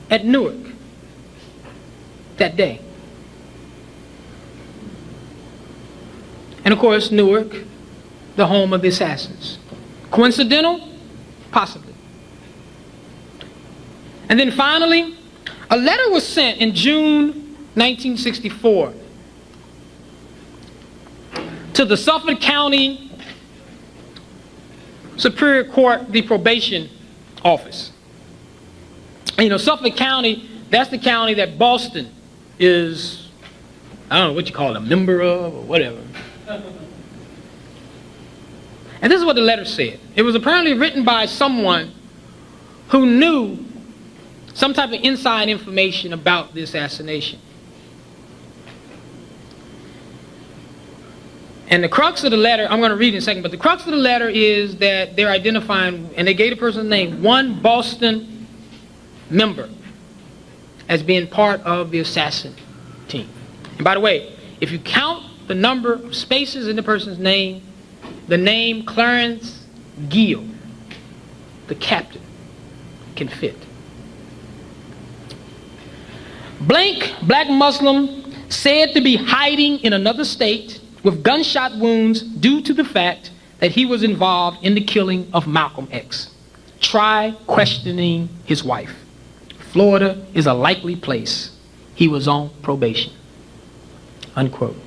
at Newark that day. And of course, Newark, the home of the assassins. Coincidental? Possibly. And then finally, a letter was sent in June 1964 to the Suffolk County Superior Court, the probation office. And Suffolk County, that's the county that Boston is, I don't know what you call it, a member of or whatever. And this is what the letter said. It was apparently written by someone who knew some type of inside information about the assassination. And the crux of the letter, I'm going to read in a second, but the crux of the letter is that they're identifying, and they gave the person's name, one Boston member as being part of the assassin team. And by the way, if you count the number of spaces in the person's name, the name Clarence Gill, the captain, can fit. Blank, black Muslim, said to be hiding in another state with gunshot wounds due to the fact that he was involved in the killing of Malcolm X. Try questioning his wife. Florida is a likely place. He was on probation. Unquote.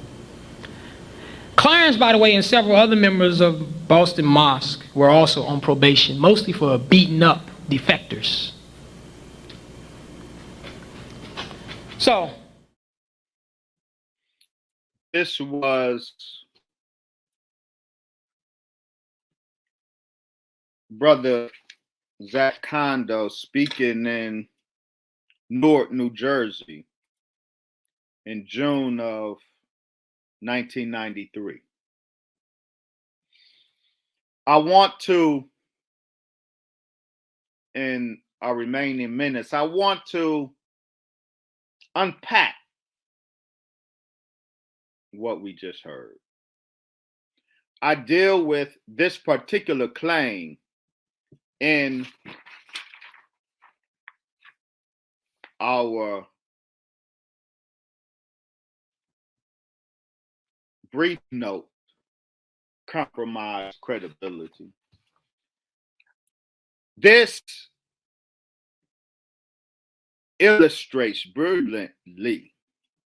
Clarence, by the way, and several other members of Boston Mosque were also on probation, mostly for beating up defectors. So, this was Brother Zak Kondo speaking in Newark, New Jersey in June of 1993. I want to, in our remaining minutes, I want to unpack what we just heard. I deal with this particular claim in our brief note, compromise credibility. This illustrates brilliantly,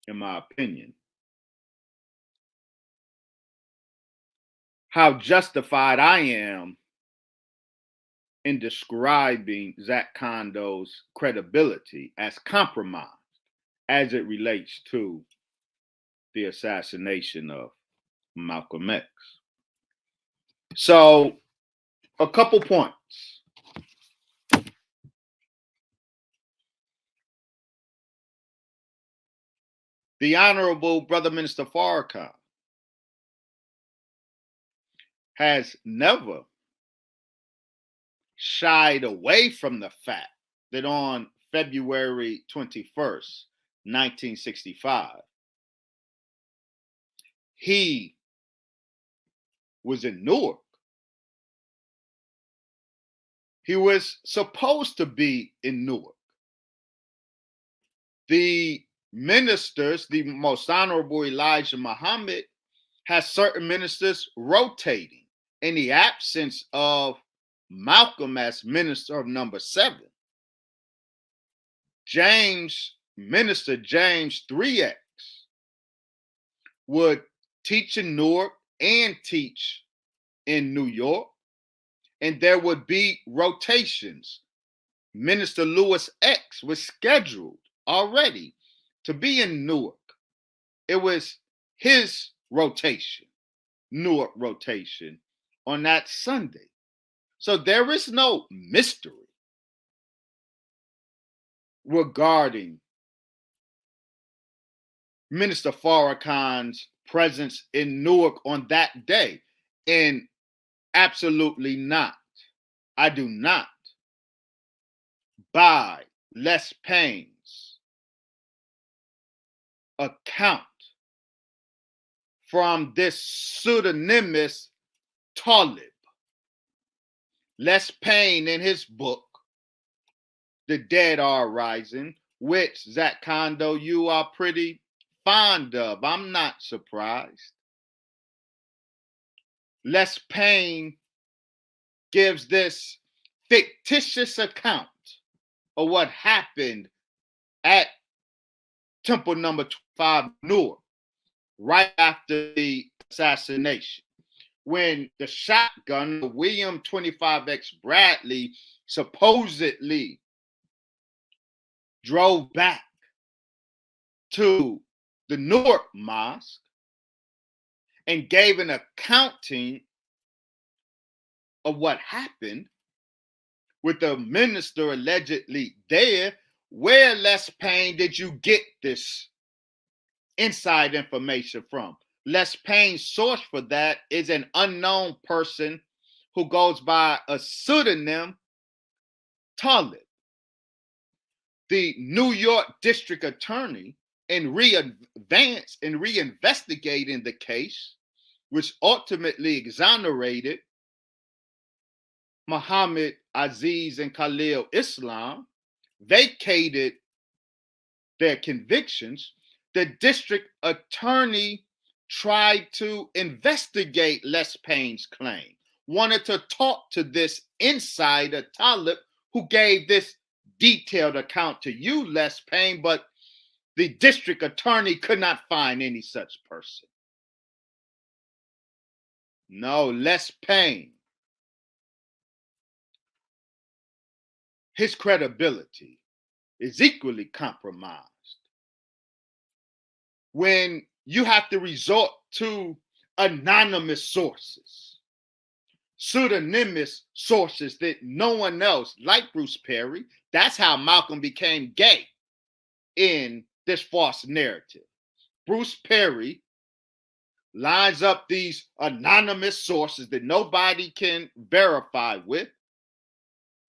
in my opinion, how justified I am in describing Zak Kondo's credibility as compromised as it relates to the assassination of Malcolm X. So, a couple points. The Honorable Brother Minister Farrakhan has never shied away from the fact that on February 21st, 1965, he was in Newark. He was supposed to be in Newark. The ministers, the Most Honorable Elijah Muhammad, has certain ministers rotating in the absence of Malcolm as minister of number 7. Minister James 3X would teach in Newark and teach in New York, and there would be rotations. Minister Lewis X was scheduled already to be in Newark. It was his rotation, Newark rotation, on that Sunday. So there is no mystery regarding Minister Farrakhan's presence in Newark on that day. And absolutely not. I do not buy Les Payne's account from this pseudonymous Talib. Les Payne, in his book, The Dead Are Rising, which, Zak Kondo, you are pretty fond of. I'm not surprised. Les Payne gives this fictitious account of what happened at Temple number 5 Newark right after the assassination, when the shotgun, the William 25X Bradley, supposedly drove back to the Newark Mosque and gave an accounting of what happened, with the minister allegedly there. Where, Les Payne, did you get this inside information from? Les Payne's source for that is an unknown person who goes by a pseudonym, Talib. The New York District Attorney, in reinvestigating the case, which ultimately exonerated Muhammad Aziz and Khalil Islam, vacated their convictions. The district attorney tried to investigate Les Payne's claim, wanted to talk to this insider, Talib, who gave this detailed account to you, Les Payne, but the district attorney could not find any such person. No, Les Payne, his credibility is equally compromised when you have to resort to anonymous sources, pseudonymous sources that no one else, like Bruce Perry, that's how Malcolm became gay in this false narrative. Bruce Perry lines up these anonymous sources that nobody can verify with.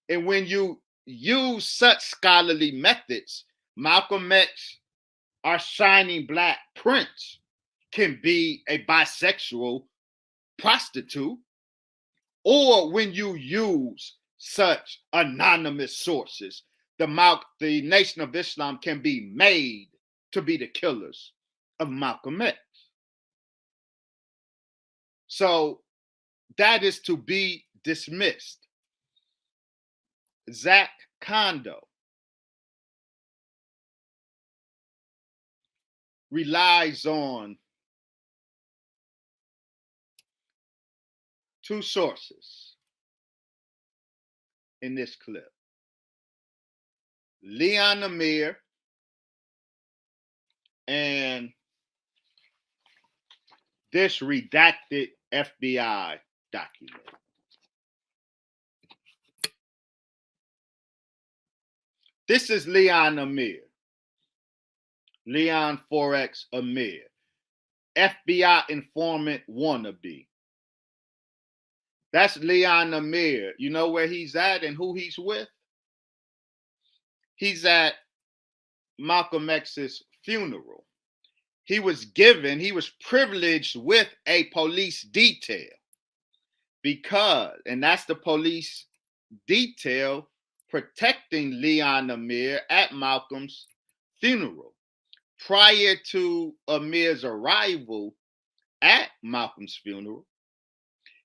And when you use such scholarly methods, Malcolm X, our shining black prince, can be a bisexual prostitute. Or when you use such anonymous sources, the Nation of Islam can be made to be the killers of Malcolm X. So that is to be dismissed. Zak Kondo relies on two sources in this clip. Leon Amir and this redacted FBI document. This is Leon Amir. Leon Forex Amir. FBI informant wannabe. That's Leon Amir. You know where he's at and who he's with? He's at Malcolm X's funeral. He was privileged with a police detail because, and that's the police detail protecting Leon Amir at Malcolm's funeral. Prior to Amir's arrival at Malcolm's funeral,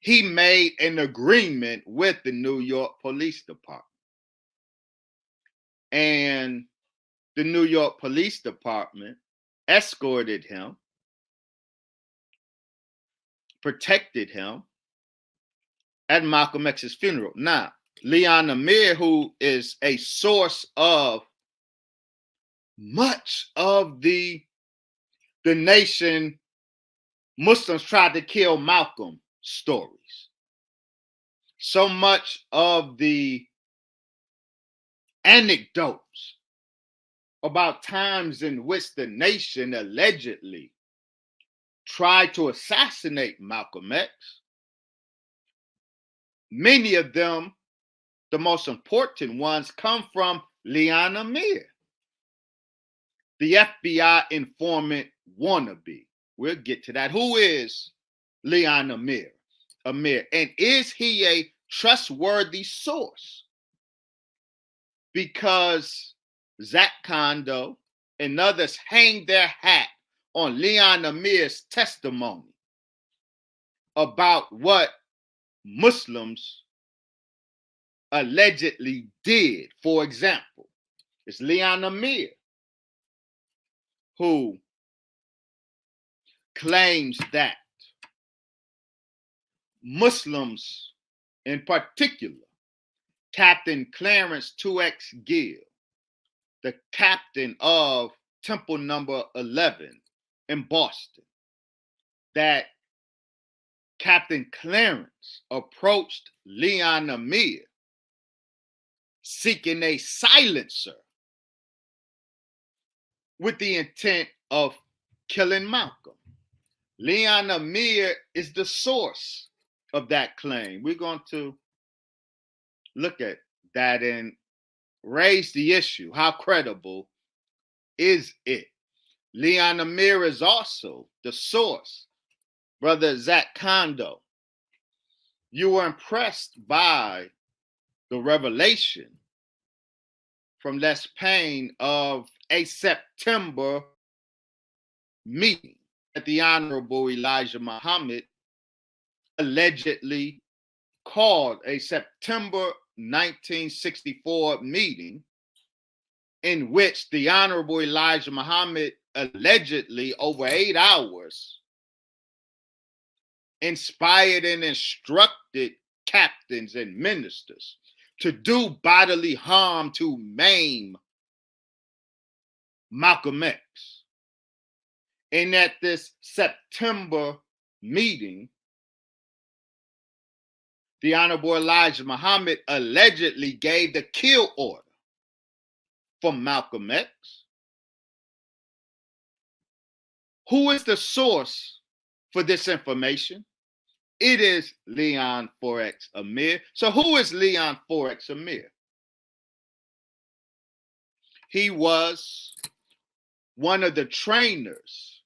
he made an agreement with the New York Police Department. And the New York Police Department escorted him, protected him at Malcolm X's funeral. Now, Leon Amir, who is a source of much of the nation Muslims tried to kill Malcolm stories. So much of the anecdotes about times in which the nation allegedly tried to assassinate Malcolm X. Many of them, the most important ones, come from Leon Amir, the FBI informant wannabe. We'll get to that. Who is Leon Amir? And is he a trustworthy source? Because Zak Kondo and others hang their hat on Leon Amir's testimony about what Muslims allegedly did. For example, it's Leon Amir who claims that Muslims, in particular, Captain Clarence 2X Gill, the captain of Temple Number 11 in Boston, that Captain Clarence approached Leon Amir seeking a silencer with the intent of killing Malcolm. Leon Amir is the source of that claim. We're going to look at that and raise the issue. How credible is it? Leon Amir is also the source. Brother Zak Kondo, you were impressed by the revelation from Les Payne of a September meeting that the Honorable Elijah Muhammad allegedly called a September 1964 meeting in which the Honorable Elijah Muhammad allegedly over 8 hours inspired and instructed captains and ministers to do bodily harm, to maim Malcolm X. And at this September meeting, the Honorable Elijah Muhammad allegedly gave the kill order for Malcolm X. Who is the source for this information? It is Leon Forex Amir. So who is Leon Forex Amir? He was one of the trainers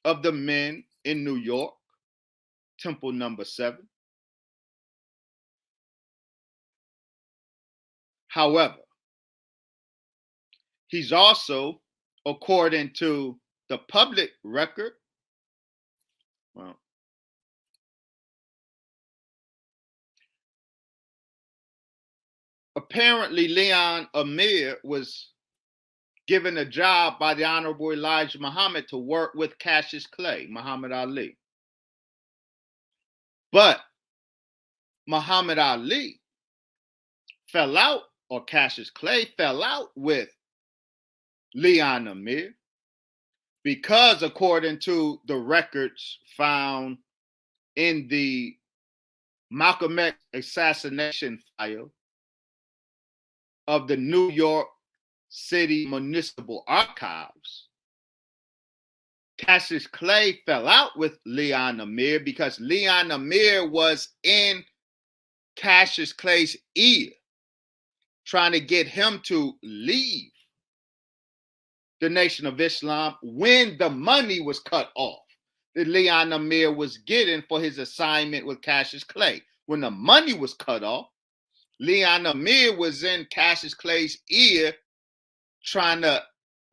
of the men in New York, Temple Number 7. However, he's also, according to the public record, well, apparently Leon Amir was given a job by the Honorable Elijah Muhammad to work with Cassius Clay, Muhammad Ali. But Muhammad Ali fell out, or Cassius Clay fell out with Leon Amir because, according to the records found in the Malcolm X assassination file of the New York City Municipal Archives, Cassius Clay fell out with Leon Amir because Leon Amir was in Cassius Clay's ear, trying to get him to leave the Nation of Islam when the money was cut off that Leon Amir was getting for his assignment with Cassius Clay. When the money was cut off, Leon Amir was in Cassius Clay's ear trying to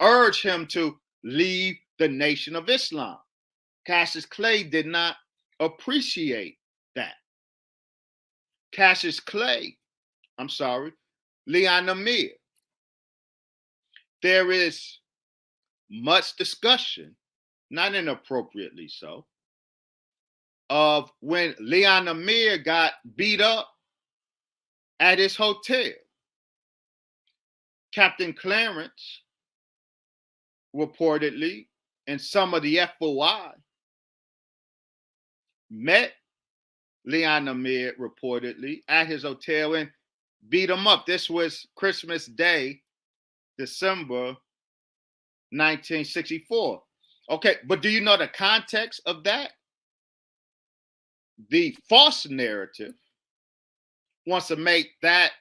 urge him to leave the Nation of Islam. Cassius Clay did not appreciate that. Leon Amir. There is much discussion, not inappropriately so, of when Leon Amir got beat up at his hotel. Captain Clarence reportedly and some of the FOI met Leon Amir reportedly at his hotel and beat him up. This was Christmas Day, December 1964. Okay, but do you know the context of that? The false narrative wants to make that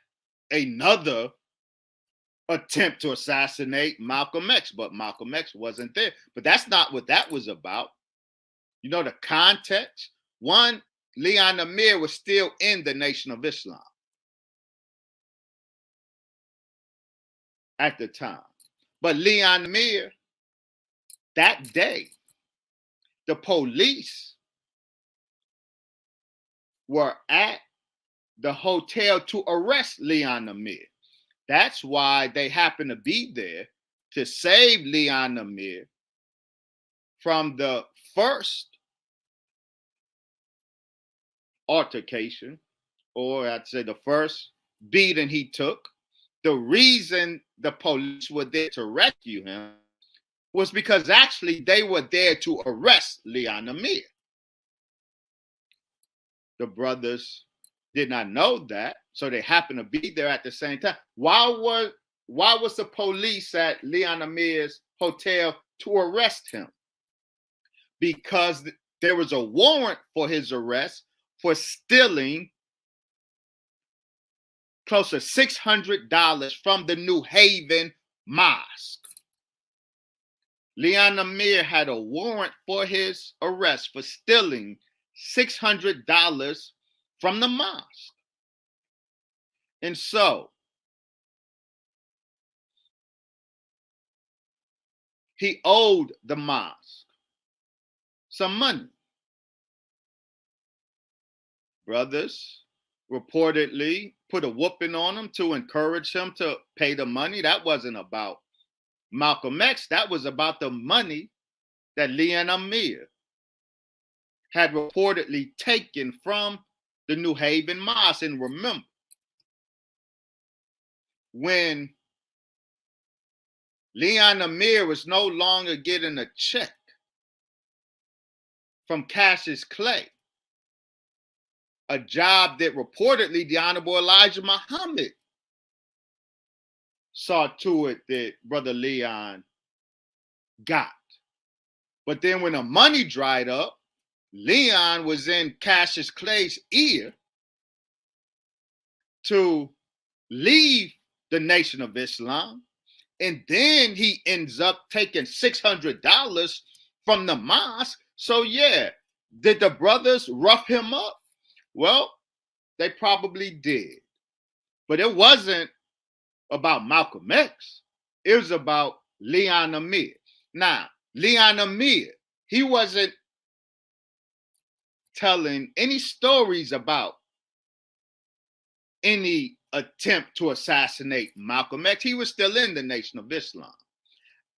another attempt to assassinate Malcolm X, but Malcolm X wasn't there. But that's not what that was about. You know the context? One, Leon Amir was still in the Nation of Islam at the time. But Leon Amir, that day, the police were at the hotel to arrest Leon Amir. That's why they happened to be there to save Leon Amir from the first altercation, or I'd say the first beating he took. The reason the police were there to rescue him was because actually they were there to arrest Leon Amir. The brothers did not know that, so they happened to be there at the same time. Why was the police at Leon Amir's hotel to arrest him? Because there was a warrant for his arrest for stealing close to $600 from the New Haven Mosque. Leon Amir had a warrant for his arrest for stealing $600 from the mosque. And so he owed the mosque some money. Brothers reportedly put a whooping on him to encourage him to pay the money. That wasn't about Malcolm X. That was about the money that Leon Amir had reportedly taken from the New Haven Mosque. And remember, when Leon Amir was no longer getting a check from Cassius Clay, a job that reportedly the Honorable Elijah Muhammad saw to it that Brother Leon got. But then when the money dried up, Leon was in Cassius Clay's ear to leave the Nation of Islam. And then he ends up taking $600 from the mosque. So yeah, did the brothers rough him up? Well, they probably did. But it wasn't about Malcolm X. It was about Leon Amir. Now, Leon Amir, he wasn't telling any stories about any attempt to assassinate Malcolm X. He was still in the Nation of Islam.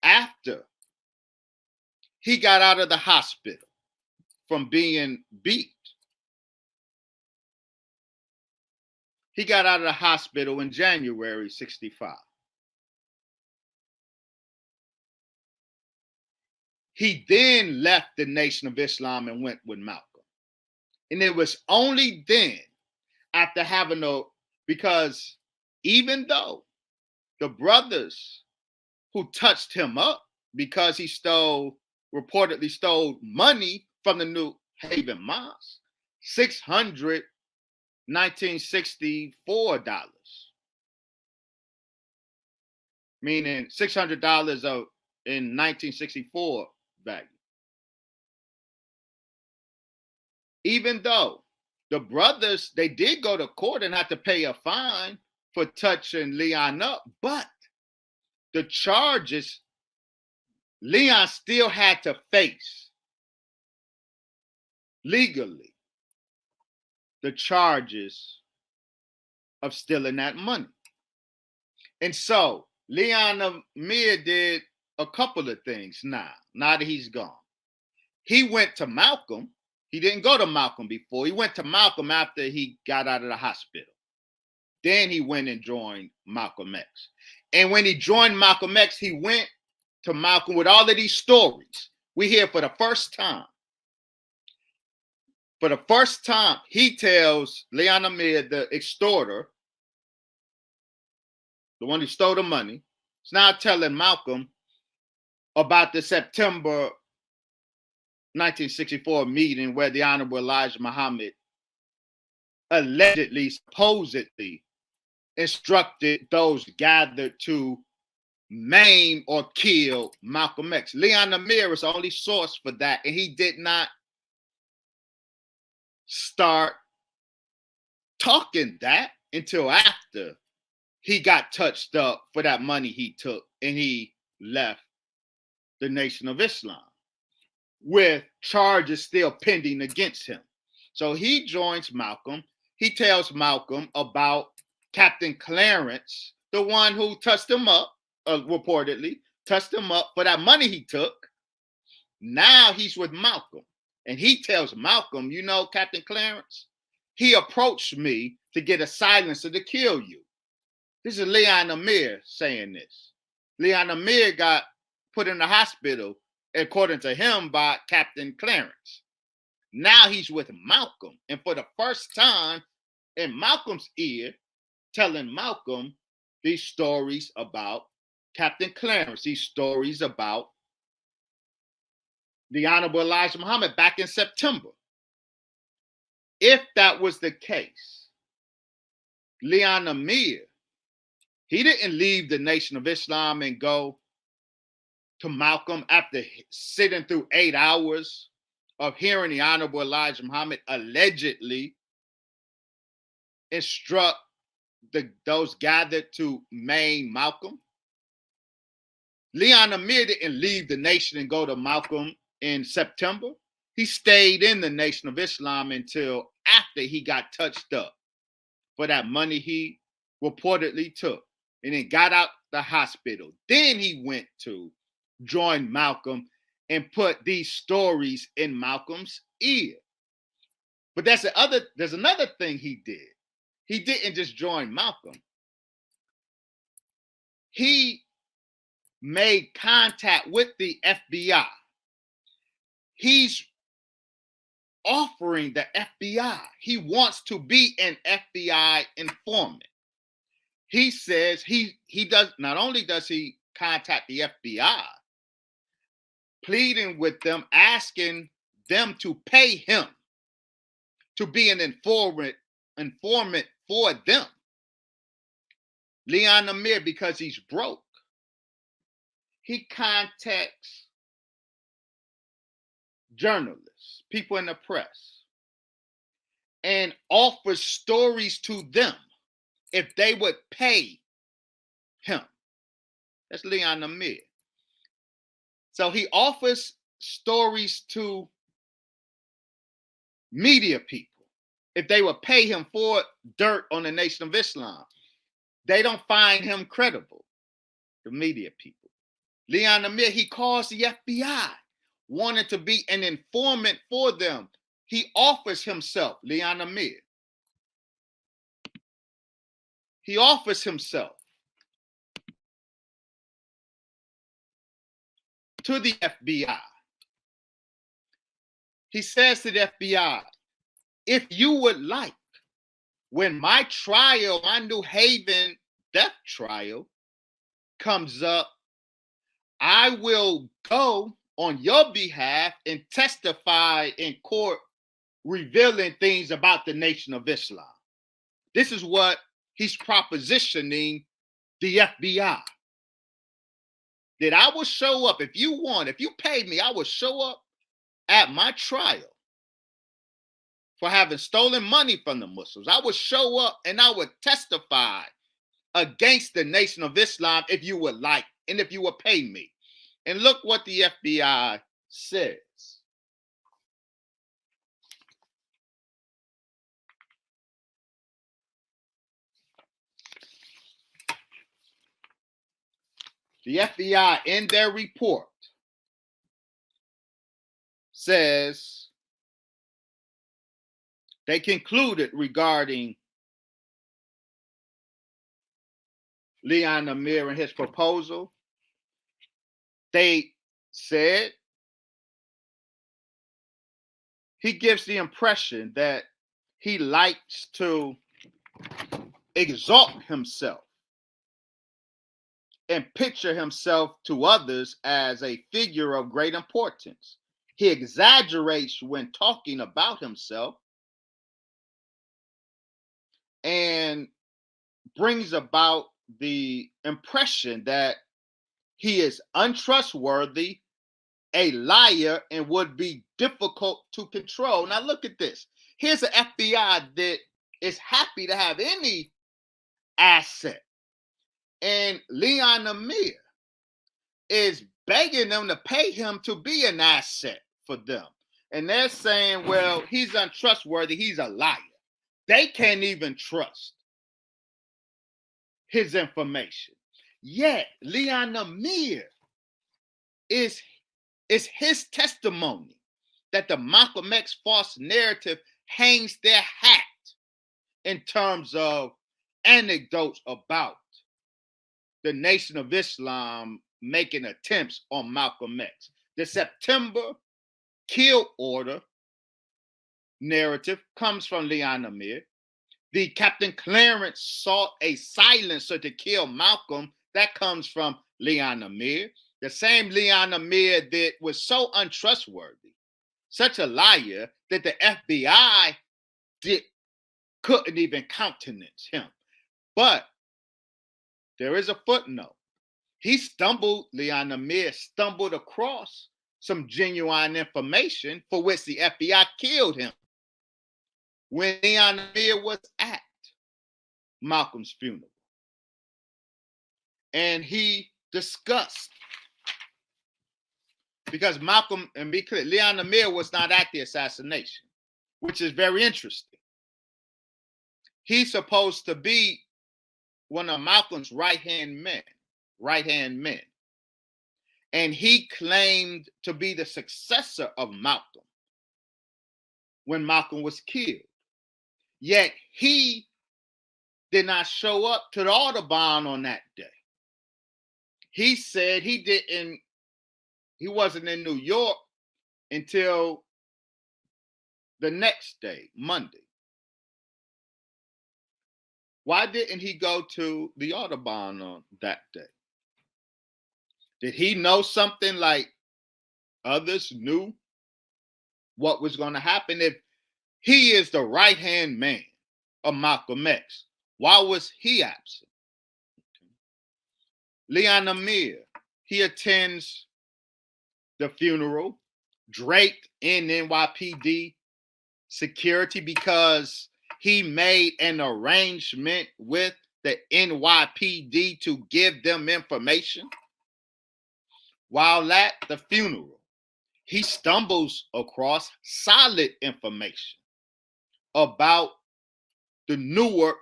After he got out of the hospital from being beat, he got out of the hospital in January 65. He then left the Nation of Islam and went with Malcolm. And it was only then, after having because even though the brothers who touched him up because he reportedly stole money from the New Haven Mosque, $1964, meaning $600 in 1964 value. Even though the brothers, they did go to court and had to pay a fine for touching Leon up, but the charges Leon still had to face legally, the charges of stealing that money. And so Leon Amir did a couple of things now that he's gone. He went to Malcolm. He didn't go to Malcolm before. He went to Malcolm after he got out of the hospital. Then he went and joined Malcolm X. And when he joined Malcolm X, he went to Malcolm with all of these stories. We hear for the first time. For the first time, he tells Leon Amir, the extorter, the one who stole the money, is now telling Malcolm about the September 1964 meeting where the Honorable Elijah Muhammad allegedly, supposedly instructed those gathered to maim or kill Malcolm X. Leon Amir is the only source for that, and he did not start talking that until after he got touched up for that money he took and he left the Nation of Islam with charges still pending against him. So he joins Malcolm. He tells Malcolm about Captain Clarence, the one who touched him up, reportedly touched him up for that money he took. Now he's with Malcolm. And he tells Malcolm, you know, Captain Clarence, he approached me to get a silencer to kill you. This is Leon Amir saying this. Leon Amir got put in the hospital, according to him, by Captain Clarence. Now he's with Malcolm. And for the first time in Malcolm's ear, telling Malcolm these stories about Captain Clarence, these stories about the Honorable Elijah Muhammad back in September. If that was the case, Leon Amir, he didn't leave the Nation of Islam and go to Malcolm after sitting through 8 hours of hearing the Honorable Elijah Muhammad allegedly instruct those gathered to maim Malcolm. Leon Amir didn't leave the nation and go to Malcolm in September. He stayed in the Nation of Islam until after he got touched up for that money he reportedly took, and then got out the hospital. Then he went to join Malcolm and put these stories in Malcolm's ear. But there's another thing he did. He didn't just join Malcolm. He made contact with the FBI. He's offering the FBI. He wants to be an FBI informant. He says he does, not only does he contact the FBI, pleading with them, asking them to pay him to be an informant for them. Leon Amir, because he's broke, he contacts journalists, people in the press, and offers stories to them if they would pay him. That's Leon Amir. So he offers stories to media people. If they would pay him for dirt on the Nation of Islam, they don't find him credible, the media people. Leon Amir, he calls the FBI, wanted to be an informant for them. He offers himself, Leon Amir. He offers himself to the FBI. He says to the FBI, if you would like, when my trial, my New Haven death trial comes up, I will go on your behalf and testify in court, revealing things about the Nation of Islam. This is what he's propositioning the FBI. That I will show up if you want, if you pay me, I will show up at my trial for having stolen money from the Muslims. I would show up and I would testify against the Nation of Islam if you would like, and if you would pay me. And look what the FBI says. The FBI in their report says they concluded regarding Leon Amir and his proposal. They said he gives the impression that he likes to exalt himself and picture himself to others as a figure of great importance. He exaggerates when talking about himself and brings about the impression that he is untrustworthy, a liar, and would be difficult to control. Now look at this. Here's an FBI that is happy to have any asset. And Leon Amir is begging them to pay him to be an asset for them. And they're saying, well, he's untrustworthy. He's a liar. They can't even trust his information. Yet, Leon Amir is his testimony that the Malcolm X false narrative hangs their hat in terms of anecdotes about the Nation of Islam making attempts on Malcolm X. The September kill order narrative comes from Leon Amir. The Captain Clarence sought a silencer to kill Malcolm. That comes from Leon Amir. The same Leon Amir that was so untrustworthy, such a liar, that the FBI couldn't even countenance him. But there is a footnote. Leon Amir stumbled across some genuine information for which the FBI killed him when Leon Amir was at Malcolm's funeral. And he discussed, because Malcolm, and be clear, Leon Amir was not at the assassination, which is very interesting. He's supposed to be one of Malcolm's right-hand men. And he claimed to be the successor of Malcolm when Malcolm was killed. Yet he did not show up to the Audubon on that day. He said he wasn't in New York until the next day, Monday. Why didn't he go to the Audubon on that day? Did he know something like others knew what was going to happen? If he is the right-hand man of Malcolm X, why was he absent? Leon Amir, he attends the funeral draped in NYPD security because he made an arrangement with the NYPD to give them information. While at the funeral, he stumbles across solid information about the Newark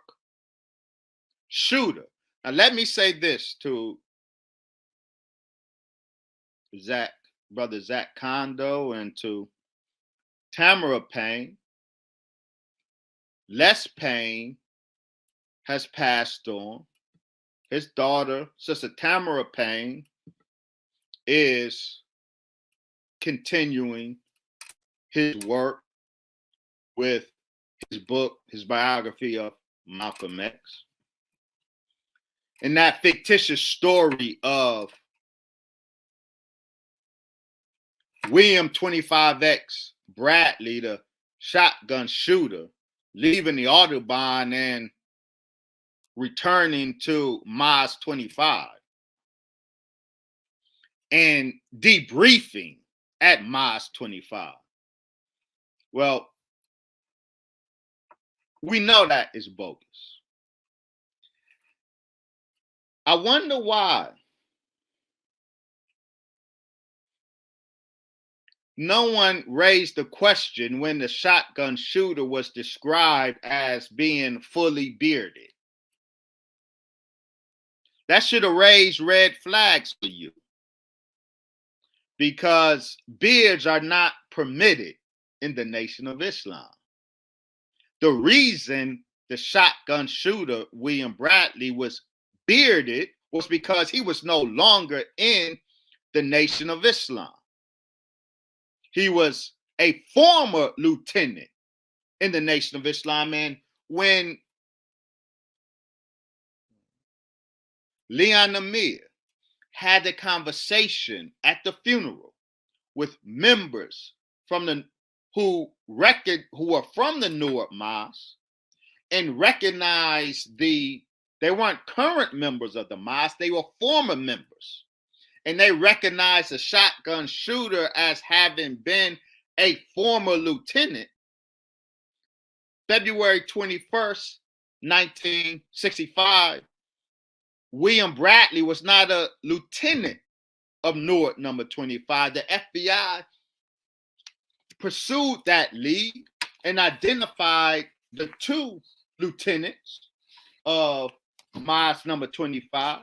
shooter. Now, let me say this to Brother Zak Kondo, and to Tamara Payne. Les Payne has passed on. His daughter, Sister Tamara Payne, is continuing his work with his book, his biography of Malcolm X. And that fictitious story of William 25X Bradley, the shotgun shooter, leaving the Autobahn and returning to Maz 25 and debriefing at Maz 25. Well, we know that is bogus. I wonder why no one raised the question when the shotgun shooter was described as being fully bearded. That should have raised red flags for you, because beards are not permitted in the Nation of Islam. The reason the shotgun shooter, William Bradley, was bearded was because he was no longer in the Nation of Islam. He was a former lieutenant in the Nation of Islam, and when Leon Amir had a conversation at the funeral with members from the who are from the Newark Mosque and recognized they weren't current members of the mosque, they were former members. And they recognized the shotgun shooter as having been a former lieutenant. February 21st, 1965, William Bradley was not a lieutenant of Newark number 25. The FBI pursued that lead and identified the two lieutenants of Mosque number 25,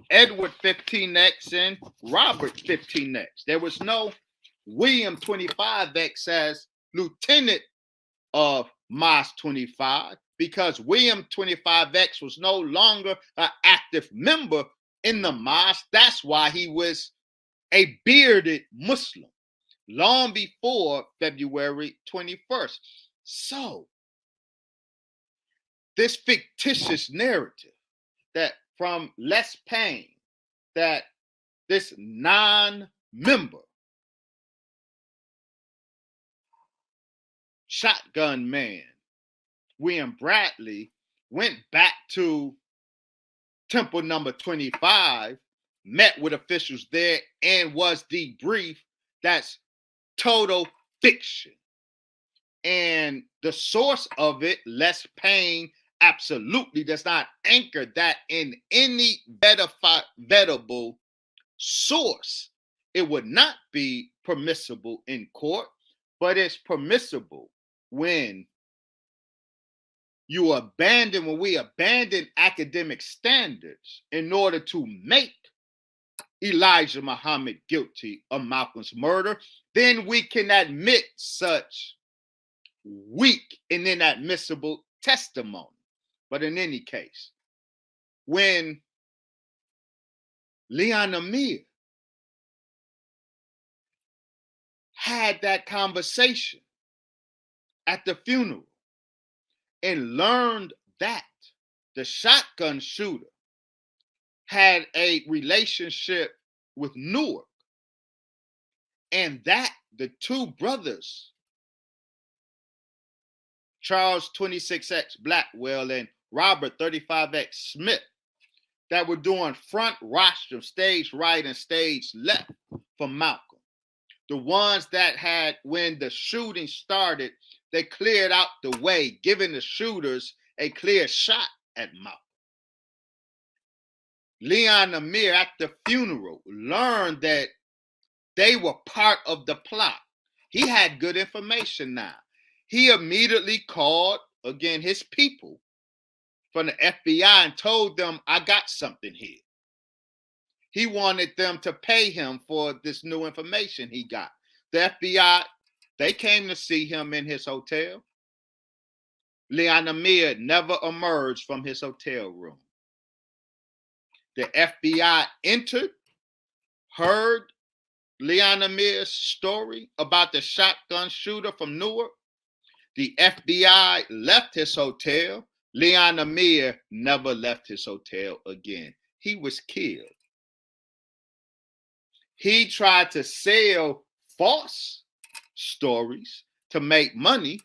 Edward 15X and Robert 15X. There was no William 25X as lieutenant of Mosque 25 because William 25X was no longer an active member in the mosque. That's why he was a bearded Muslim long before February 21st. So, this fictitious narrative that from Les Payne, that this non-member shotgun man, William Bradley, went back to Temple number 25, met with officials there, and was debriefed. That's total fiction. And the source of it, Les Payne, absolutely does not anchor that in any vettable source. It would not be permissible in court, but it's permissible when we abandon academic standards in order to make Elijah Muhammad guilty of Malcolm's murder. Then we can admit such weak and inadmissible testimony. But in any case, when Leon Amir had that conversation at the funeral and learned that the shotgun shooter had a relationship with Newark, and that the two brothers, Charles 26X Blackwell and Robert 35X Smith, that were doing front rostrum, stage right and stage left for Malcolm. The ones that had, when the shooting started, they cleared out the way, giving the shooters a clear shot at Malcolm. Leon Amir at the funeral learned that they were part of the plot. He had good information now. He immediately called, again, his people from the FBI and told them, I got something here. He wanted them to pay him for this new information he got. The FBI, they came to see him in his hotel. Leon Amir never emerged from his hotel room. The FBI entered, heard Leon Amir's story about the shotgun shooter from Newark. The FBI left his hotel. Leon Amir never left his hotel again. He was killed. He tried to sell false stories to make money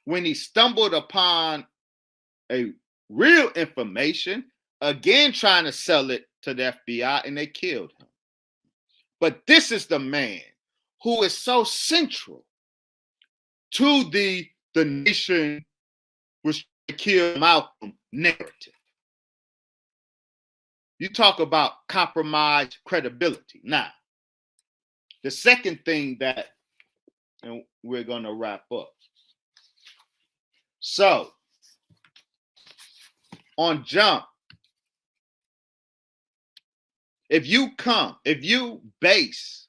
when he stumbled upon a real information, again trying to sell it to the FBI, and they killed him. But this is the man who is so central to the nation was to kill Malcolm narrative. You talk about compromised credibility. Now, the second thing that, and we're going to wrap up. So, on Jump, if you base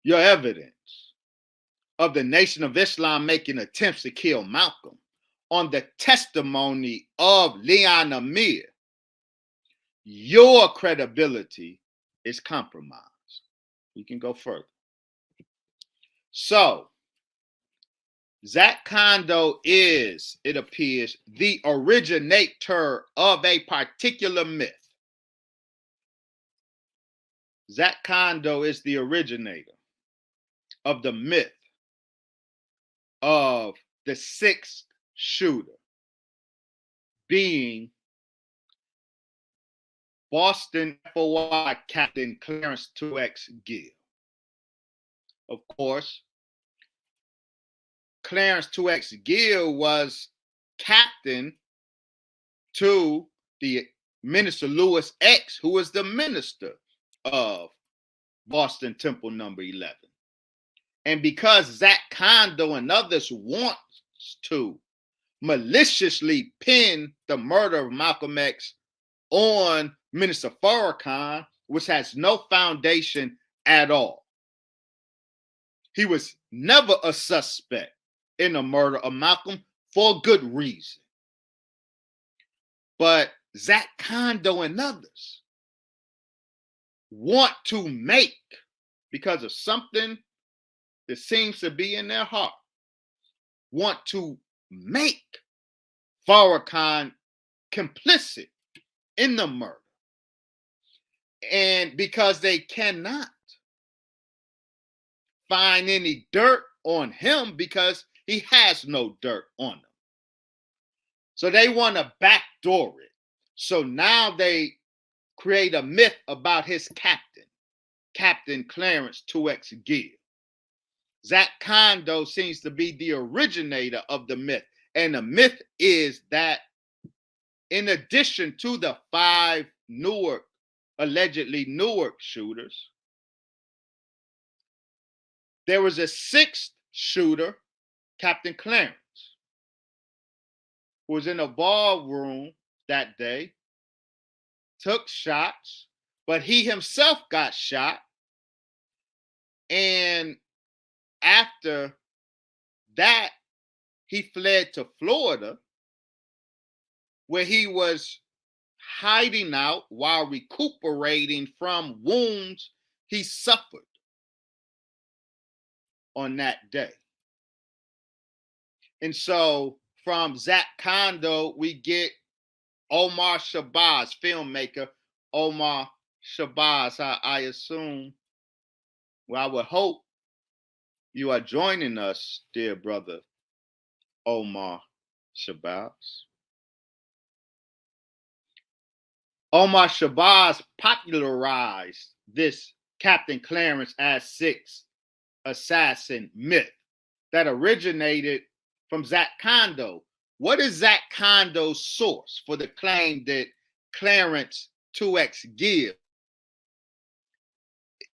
your evidence of the Nation of Islam making attempts to kill Malcolm on the testimony of Leon Amir, your credibility is compromised. We can go further. So, Zak Kondo is, it appears, the originator of a particular myth. Zak Kondo is the originator of the myth of the sixth shooter being Boston FOI Captain Clarence 2X Gill. Of course, Clarence 2X Gill was captain to the Minister Lewis X, who was the minister of Boston Temple number 11. And because Zak Kondo and others want to maliciously pin the murder of Malcolm X on Minister Farrakhan, which has no foundation at all. He was never a suspect in the murder of Malcolm for good reason. But Zak Kondo and others want to make, because of something that seems to be in their heart, want to make Farrakhan complicit in the murder. And because they cannot find any dirt on him because he has no dirt on them. So they want to backdoor it. So now they create a myth about his captain, Captain Clarence 2X Gill. Zak Kondo seems to be the originator of the myth. And the myth is that in addition to the 5 allegedly Newark shooters, there was a 6th shooter, Captain Clarence, who was in a ballroom that day, took shots, but he himself got shot. And after that, he fled to Florida, where he was hiding out while recuperating from wounds he suffered on that day. And so from Zak Kondo, we get Omar Shabazz, filmmaker Omar Shabazz. I assume, well, I would hope you are joining us, dear brother Omar Shabazz. Omar Shabazz popularized this Captain Clarence as 6th assassin myth that originated from Zak Kondo. What is Zak Kondo's source for the claim that Clarence 2X Gill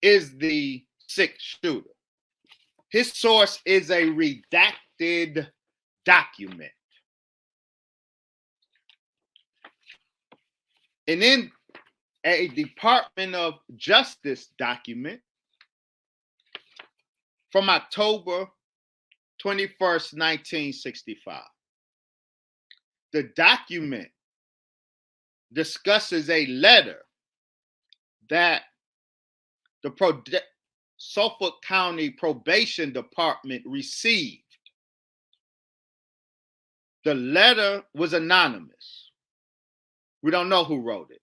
is the sixth shooter. His source is a redacted document. And in a Department of Justice document from October 21st, 1965, the document discusses a letter that the Suffolk County Probation Department received. The letter was anonymous. We don't know who wrote it.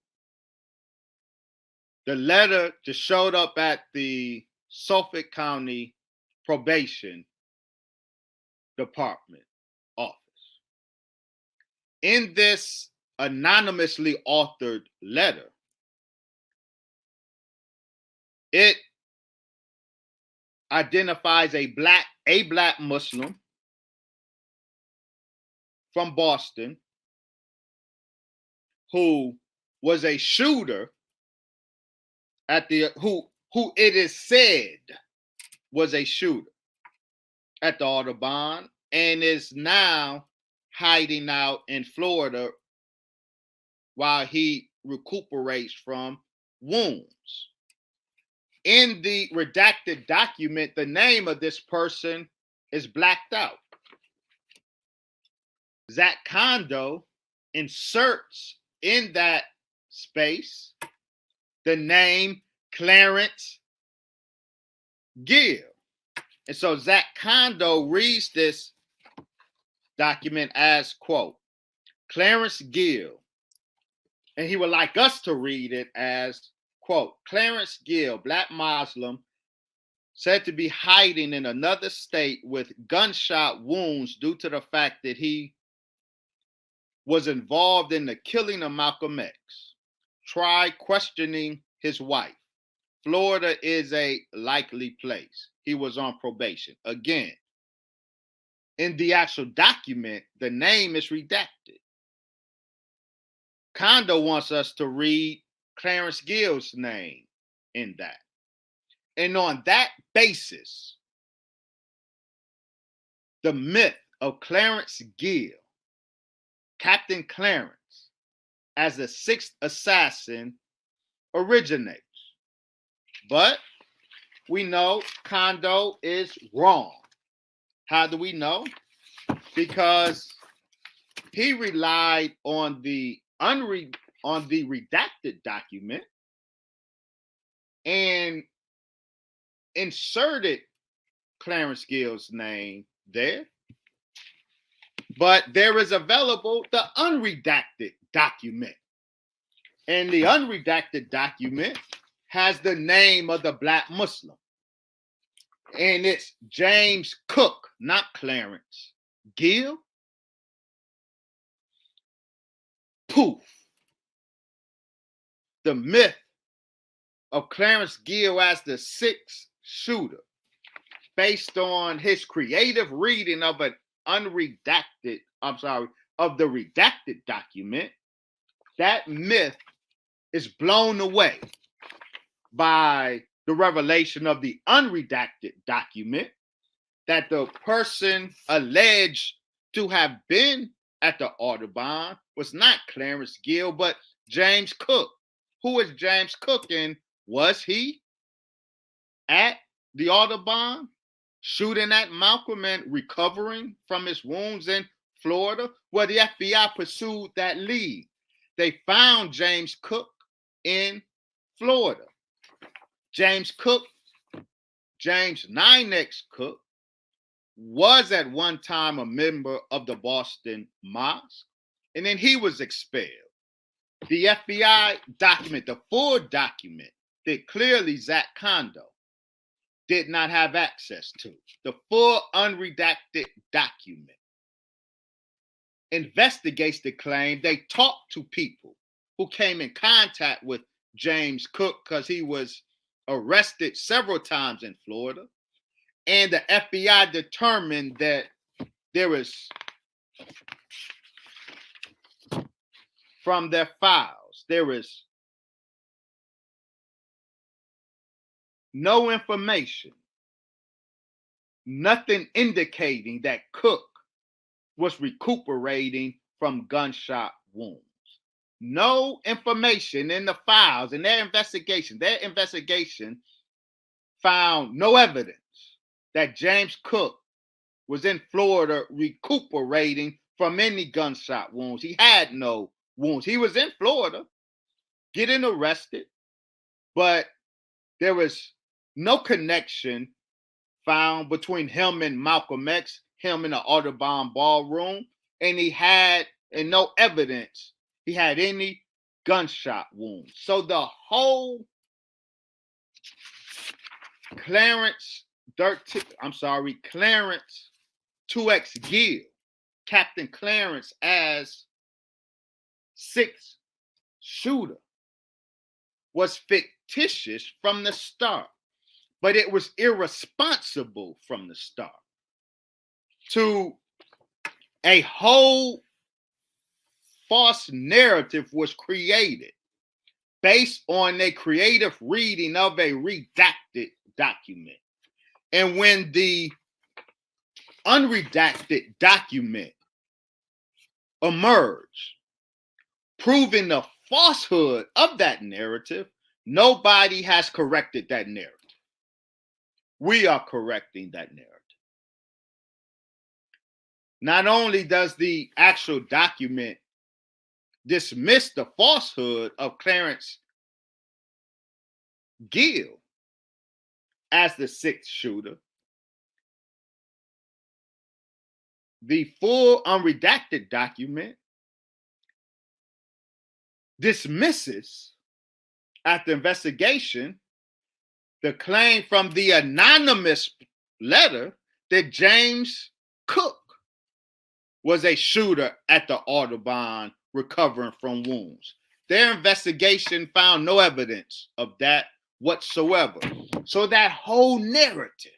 The letter just showed up at the Suffolk County Probation Department office. In this anonymously authored letter, it identifies a black Muslim from Boston who was a shooter at who it is said was a shooter at the Audubon and is now hiding out in Florida while he recuperates from wounds. In the redacted document, the name of this person is blacked out. Zak Kondo inserts in that space the name Clarence Gill. And so Zak Kondo reads this document as, quote, Clarence Gill. And he would like us to read it as, quote, Clarence Gill, black Muslim, said to be hiding in another state with gunshot wounds due to the fact that he was involved in the killing of Malcolm X. Try questioning his wife. Florida is a likely place. He was on probation. Again, in the actual document, the name is redacted. Kondo wants us to read Clarence Gill's name in that. And on that basis, the myth of Clarence Gill, Captain Clarence, as the sixth assassin originates. But we know Kondo is wrong. How do we know? Because he relied on the redacted document and inserted Clarence Gill's name there. But there is available the unredacted document. And the unredacted document has the name of the black Muslim. And it's James Cook, not Clarence Gill. Poof. The myth of Clarence Gill as the sixth shooter, based on his creative reading of the redacted document, that myth is blown away by the revelation of the unredacted document that the person alleged to have been at the Audubon was not Clarence Gill, but James Cook. Who is James Cook, and was he at the Audubon shooting at Malcolm and recovering from his wounds in Florida? Well, the FBI pursued that lead. They found James Cook in Florida. James 9X Cook, was at one time a member of the Boston Mosque, and then he was expelled. The FBI document, the full document, that clearly Zak Kondo did not have access to. The full unredacted document investigates the claim. They talked to people who came in contact with James Cook because he was arrested several times in Florida. And the FBI determined that there is, from their files, there is no information, nothing indicating that Cook was recuperating from gunshot wounds. No information in the files, in their investigation. Their investigation found no evidence that James Cook was in Florida recuperating from any gunshot wounds. He had no wounds. He was in Florida getting arrested, but there was no connection found between him and Malcolm X, him in the Audubon ballroom, and he had no evidence he had any gunshot wounds. So the whole Clarence 2X Gill, Captain Clarence as sixth shooter, was fictitious from the start, but it was irresponsible from the start. To a whole false narrative was created based on a creative reading of a redacted document. And when the unredacted document emerged, proving the falsehood of that narrative, nobody has corrected that narrative. We are correcting that narrative. Not only does the actual document dismiss the falsehood of Clarence Gill as the sixth shooter, the full unredacted document dismisses, after investigation, the claim from the anonymous letter that James Cook was a shooter at the Audubon recovering from wounds. Their investigation found no evidence of that whatsoever. So that whole narrative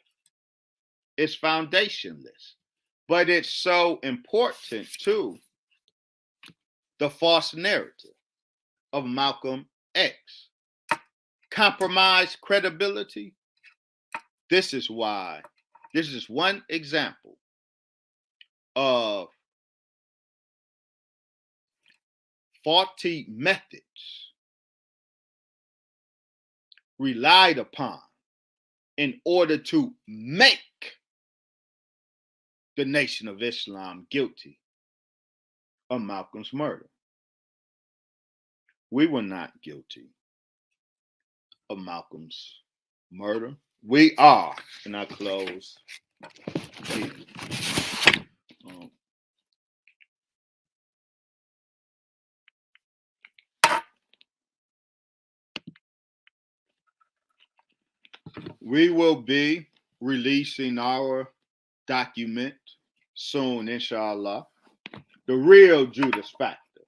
is foundationless. But it's so important to the false narrative of Malcolm X. Compromised credibility. This is why. This is one example of faulty methods relied upon in order to make the Nation of Islam guilty of Malcolm's murder. We were not guilty of Malcolm's murder. We are, and I close. We will be releasing our document soon, inshallah. The Real Judas Factor,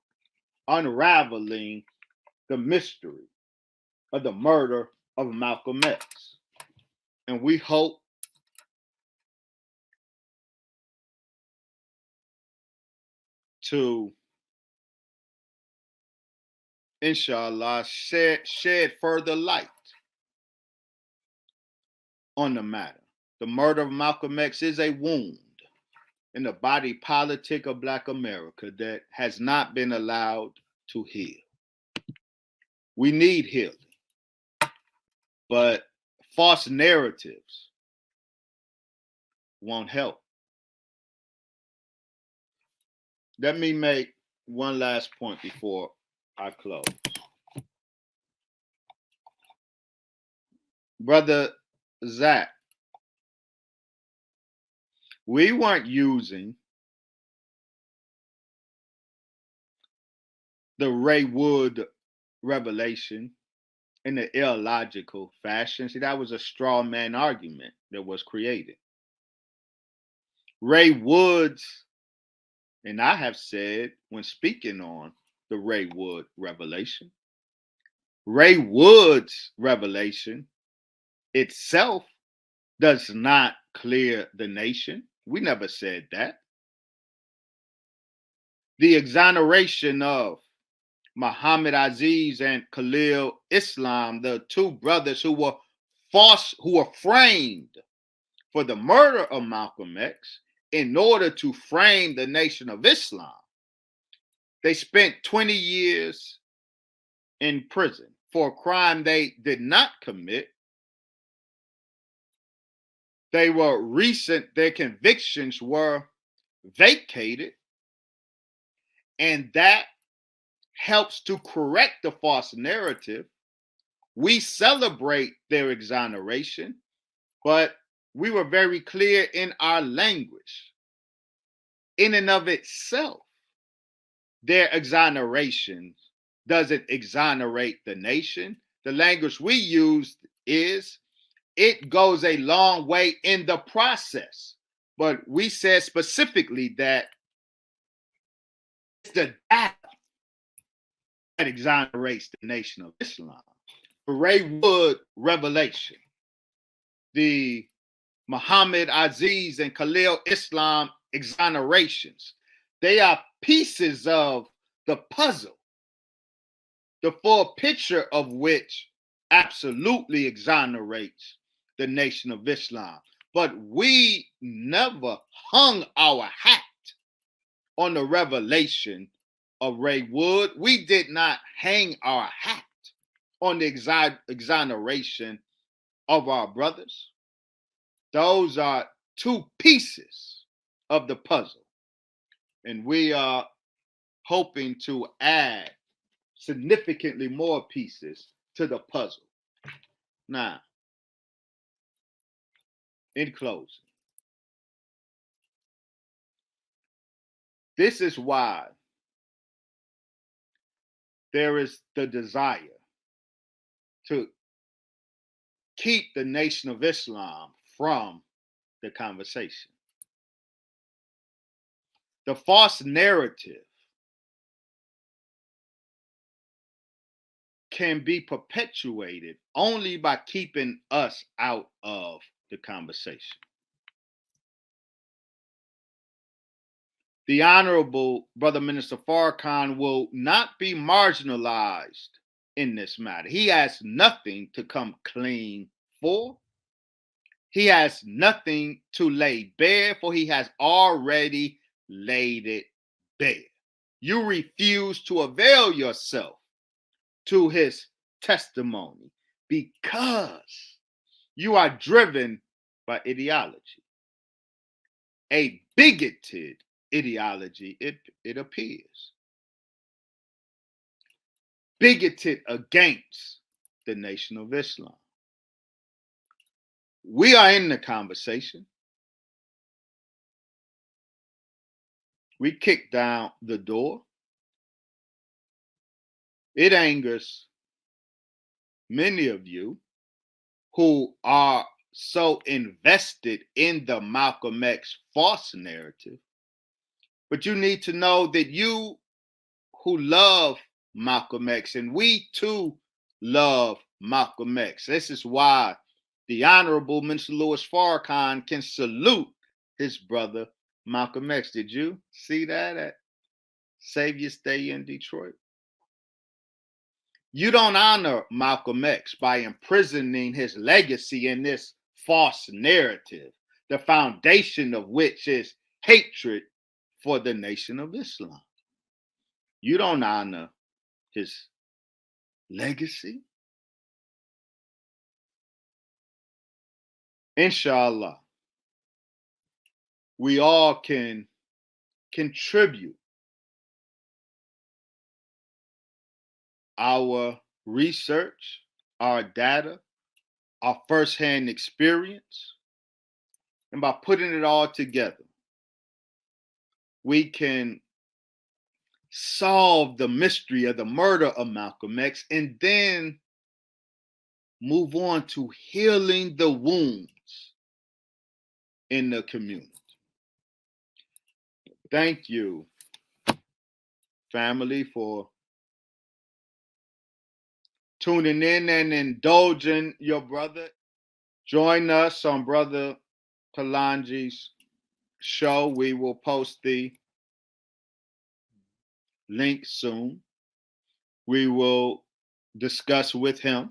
Unraveling the Mystery of the Murder of Malcolm X. And we hope to, inshallah, shed further light on the matter. The murder of Malcolm X is a wound in the body politic of Black America that has not been allowed to heal. We need healing, but false narratives won't help. Let me make one last point before I close. Brother Zak, we weren't using the Ray Wood revelation in an illogical fashion. See, that was a straw man argument that was created. Ray Wood's, and I have said when speaking on the Ray Wood revelation, Ray Wood's revelation itself does not clear the nation. We never said that. The exoneration of Muhammad Aziz and Khalil Islam, the two brothers who were framed for the murder of Malcolm X in order to frame the Nation of Islam. They spent 20 years in prison for a crime they did not commit. Their convictions were vacated, and that helps to correct the false narrative. We celebrate their exoneration, but we were very clear in our language. In and of itself, their exoneration doesn't exonerate the nation. The language we used is, it goes a long way in the process. But we said specifically that it's the data that exonerates the Nation of Islam. The Ray Wood revelation, the Muhammad Aziz and Khalil Islam exonerations, they are pieces of the puzzle, the full picture of which absolutely exonerates the Nation of Islam. But we never hung our hat on the revelation of Ray Wood. We did not hang our hat on the exoneration of our brothers. Those are two pieces of the puzzle. And we are hoping to add significantly more pieces to the puzzle. Now, in closing, this is why there is the desire to keep the Nation of Islam from the conversation. The false narrative can be perpetuated only by keeping us out of the conversation. The Honorable Brother Minister Farrakhan will not be marginalized in this matter. He has nothing to come clean for. He has nothing to lay bare, for he has already laid it bare. You refuse to avail yourself to his testimony because you are driven by ideology, a bigoted ideology, it appears. Bigoted against the Nation of Islam. We are in the conversation. We kick down the door. It angers many of you who are so invested in the Malcolm X false narrative. But you need to know that you who love Malcolm X, and we too love Malcolm X. This is why the Honorable Minister Louis Farrakhan can salute his brother Malcolm X. Did you see that at Savior's Day in Detroit? You don't honor Malcolm X by imprisoning his legacy in this false narrative, the foundation of which is hatred for the Nation of Islam. You don't honor his legacy. Inshallah, we all can contribute our research, our data, our firsthand experience, and by putting it all together, we can solve the mystery of the murder of Malcolm X and then move on to healing the wounds in the community. Thank you, family, for tuning in and indulging your brother. Join us on Brother Kalanji's show. We will post the link soon. we will discuss with him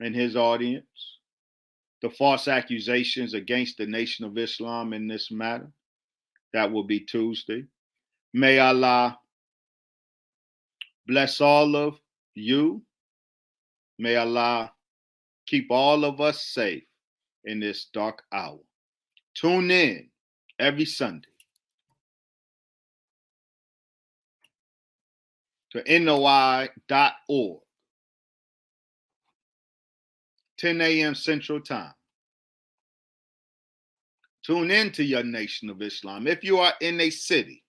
and his audience the false accusations against the Nation of Islam in this matter. That will be Tuesday. May Allah bless all of you. May Allah keep all of us safe in this dark hour. Tune in every Sunday to NOI.org, 10 a.m. Central Time. Tune in to your Nation of Islam. If you are in a city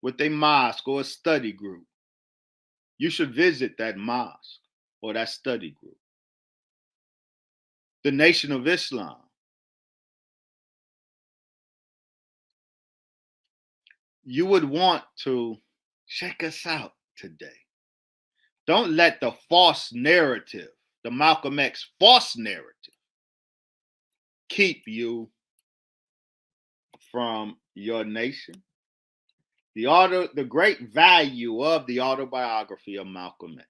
with a mosque or a study group, you should visit that mosque or that study group. The Nation of Islam you would want to check us out today. Don't let the false narrative, the Malcolm X false narrative, keep you from your nation. The great value of the autobiography of Malcolm X,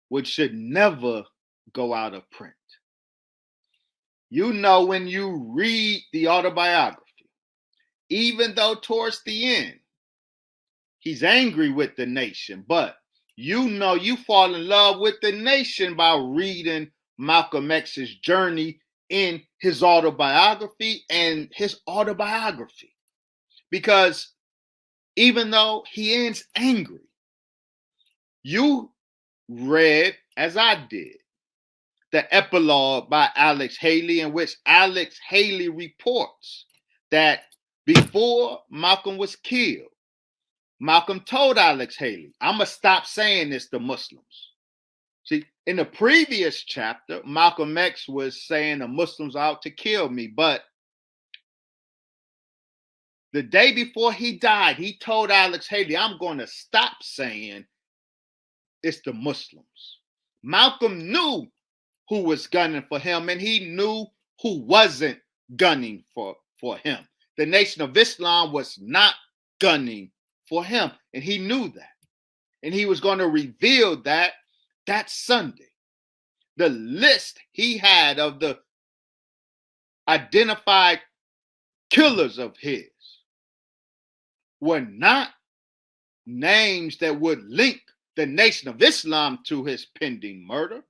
which should never go out of print. You know, when you read the autobiography, even though towards the end, he's angry with the nation, but you know you fall in love with the nation by reading Malcolm X's journey in his autobiography and his autobiography. Because even though he ends angry, you read, as I did, the epilogue by Alex Haley, in which Alex Haley reports that before Malcolm was killed, Malcolm told Alex Haley, I'm going to stop saying this to Muslims. See, in the previous chapter, Malcolm X was saying the Muslims are out to kill me. But the day before he died, he told Alex Haley, I'm going to stop saying it's the Muslims. Malcolm knew who was gunning for him, and he knew who wasn't gunning for him. The Nation of Islam was not gunning for him, and he knew that. And he was going to reveal that Sunday. The list he had of the identified killers of his were not names that would link the Nation of Islam to his pending murder.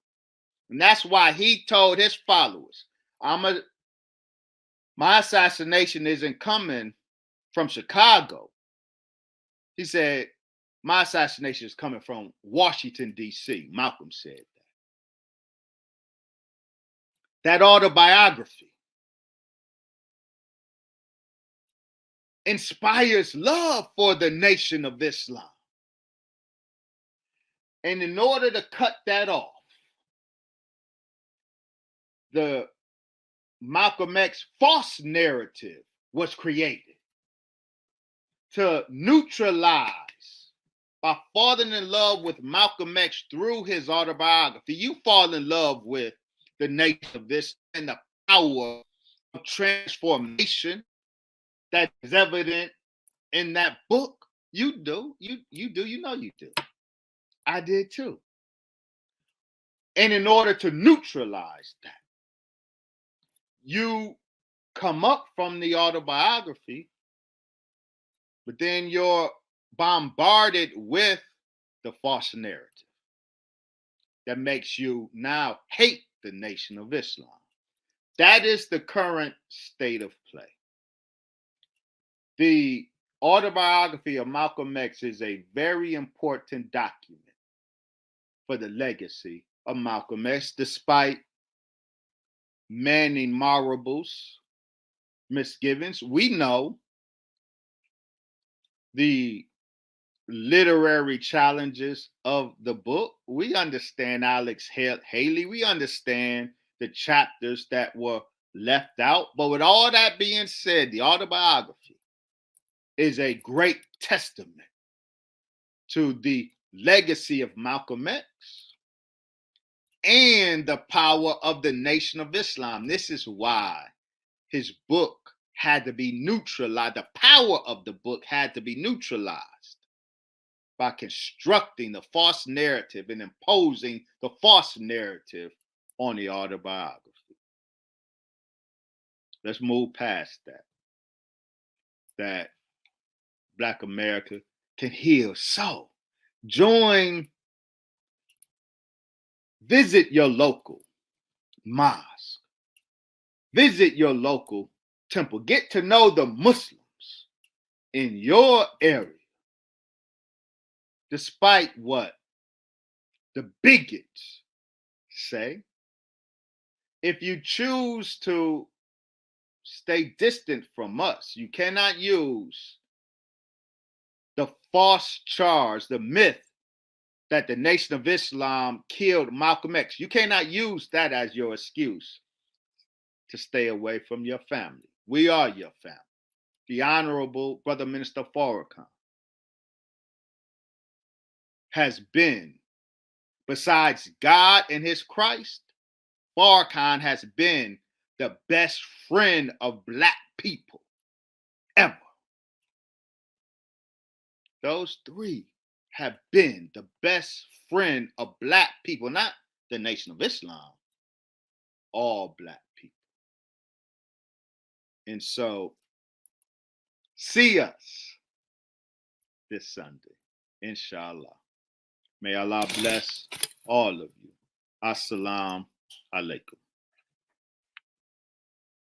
And that's why he told his followers, my assassination isn't coming from Chicago. He said, my assassination is coming from Washington, D.C. Malcolm said that. That autobiography inspires love for the Nation of Islam. And in order to cut that off, the Malcolm X false narrative was created to neutralize. By falling in love with Malcolm X through his autobiography, you fall in love with the nation of this and the power of transformation that is evident in that book. You do. You know you do. I did too. And in order to neutralize that, you come up from the autobiography, but then you're bombarded with the false narrative that makes you now hate the Nation of Islam. That is the current state of play. The autobiography of Malcolm X is a very important document for the legacy of Malcolm X, despite Manning Marable's misgivings. We know the literary challenges of the book. We understand Alex Haley. We understand the chapters that were left out. But with all that being said, the autobiography is a great testament to the legacy of Malcolm X and the power of the Nation of Islam. This is why his book had to be neutralized. The power of the book had to be neutralized by constructing the false narrative and imposing the false narrative on the autobiography. Let's move past that. That Black America can heal. So visit your local mosque, visit your local temple, get to know the Muslims in your area, despite what the bigots say. If you choose to stay distant from us, you cannot use the false charge, the myth that the Nation of Islam killed Malcolm X. You cannot use that as your excuse to stay away from your family. We are your family. The Honorable Brother Minister Farrakhan has been, besides God and his Christ, Farrakhan has been the best friend of Black people ever. Those three have been the best friend of Black people, not the Nation of Islam, all Black people. And so, see us this Sunday, inshallah. May Allah bless all of you. Assalamu alaikum.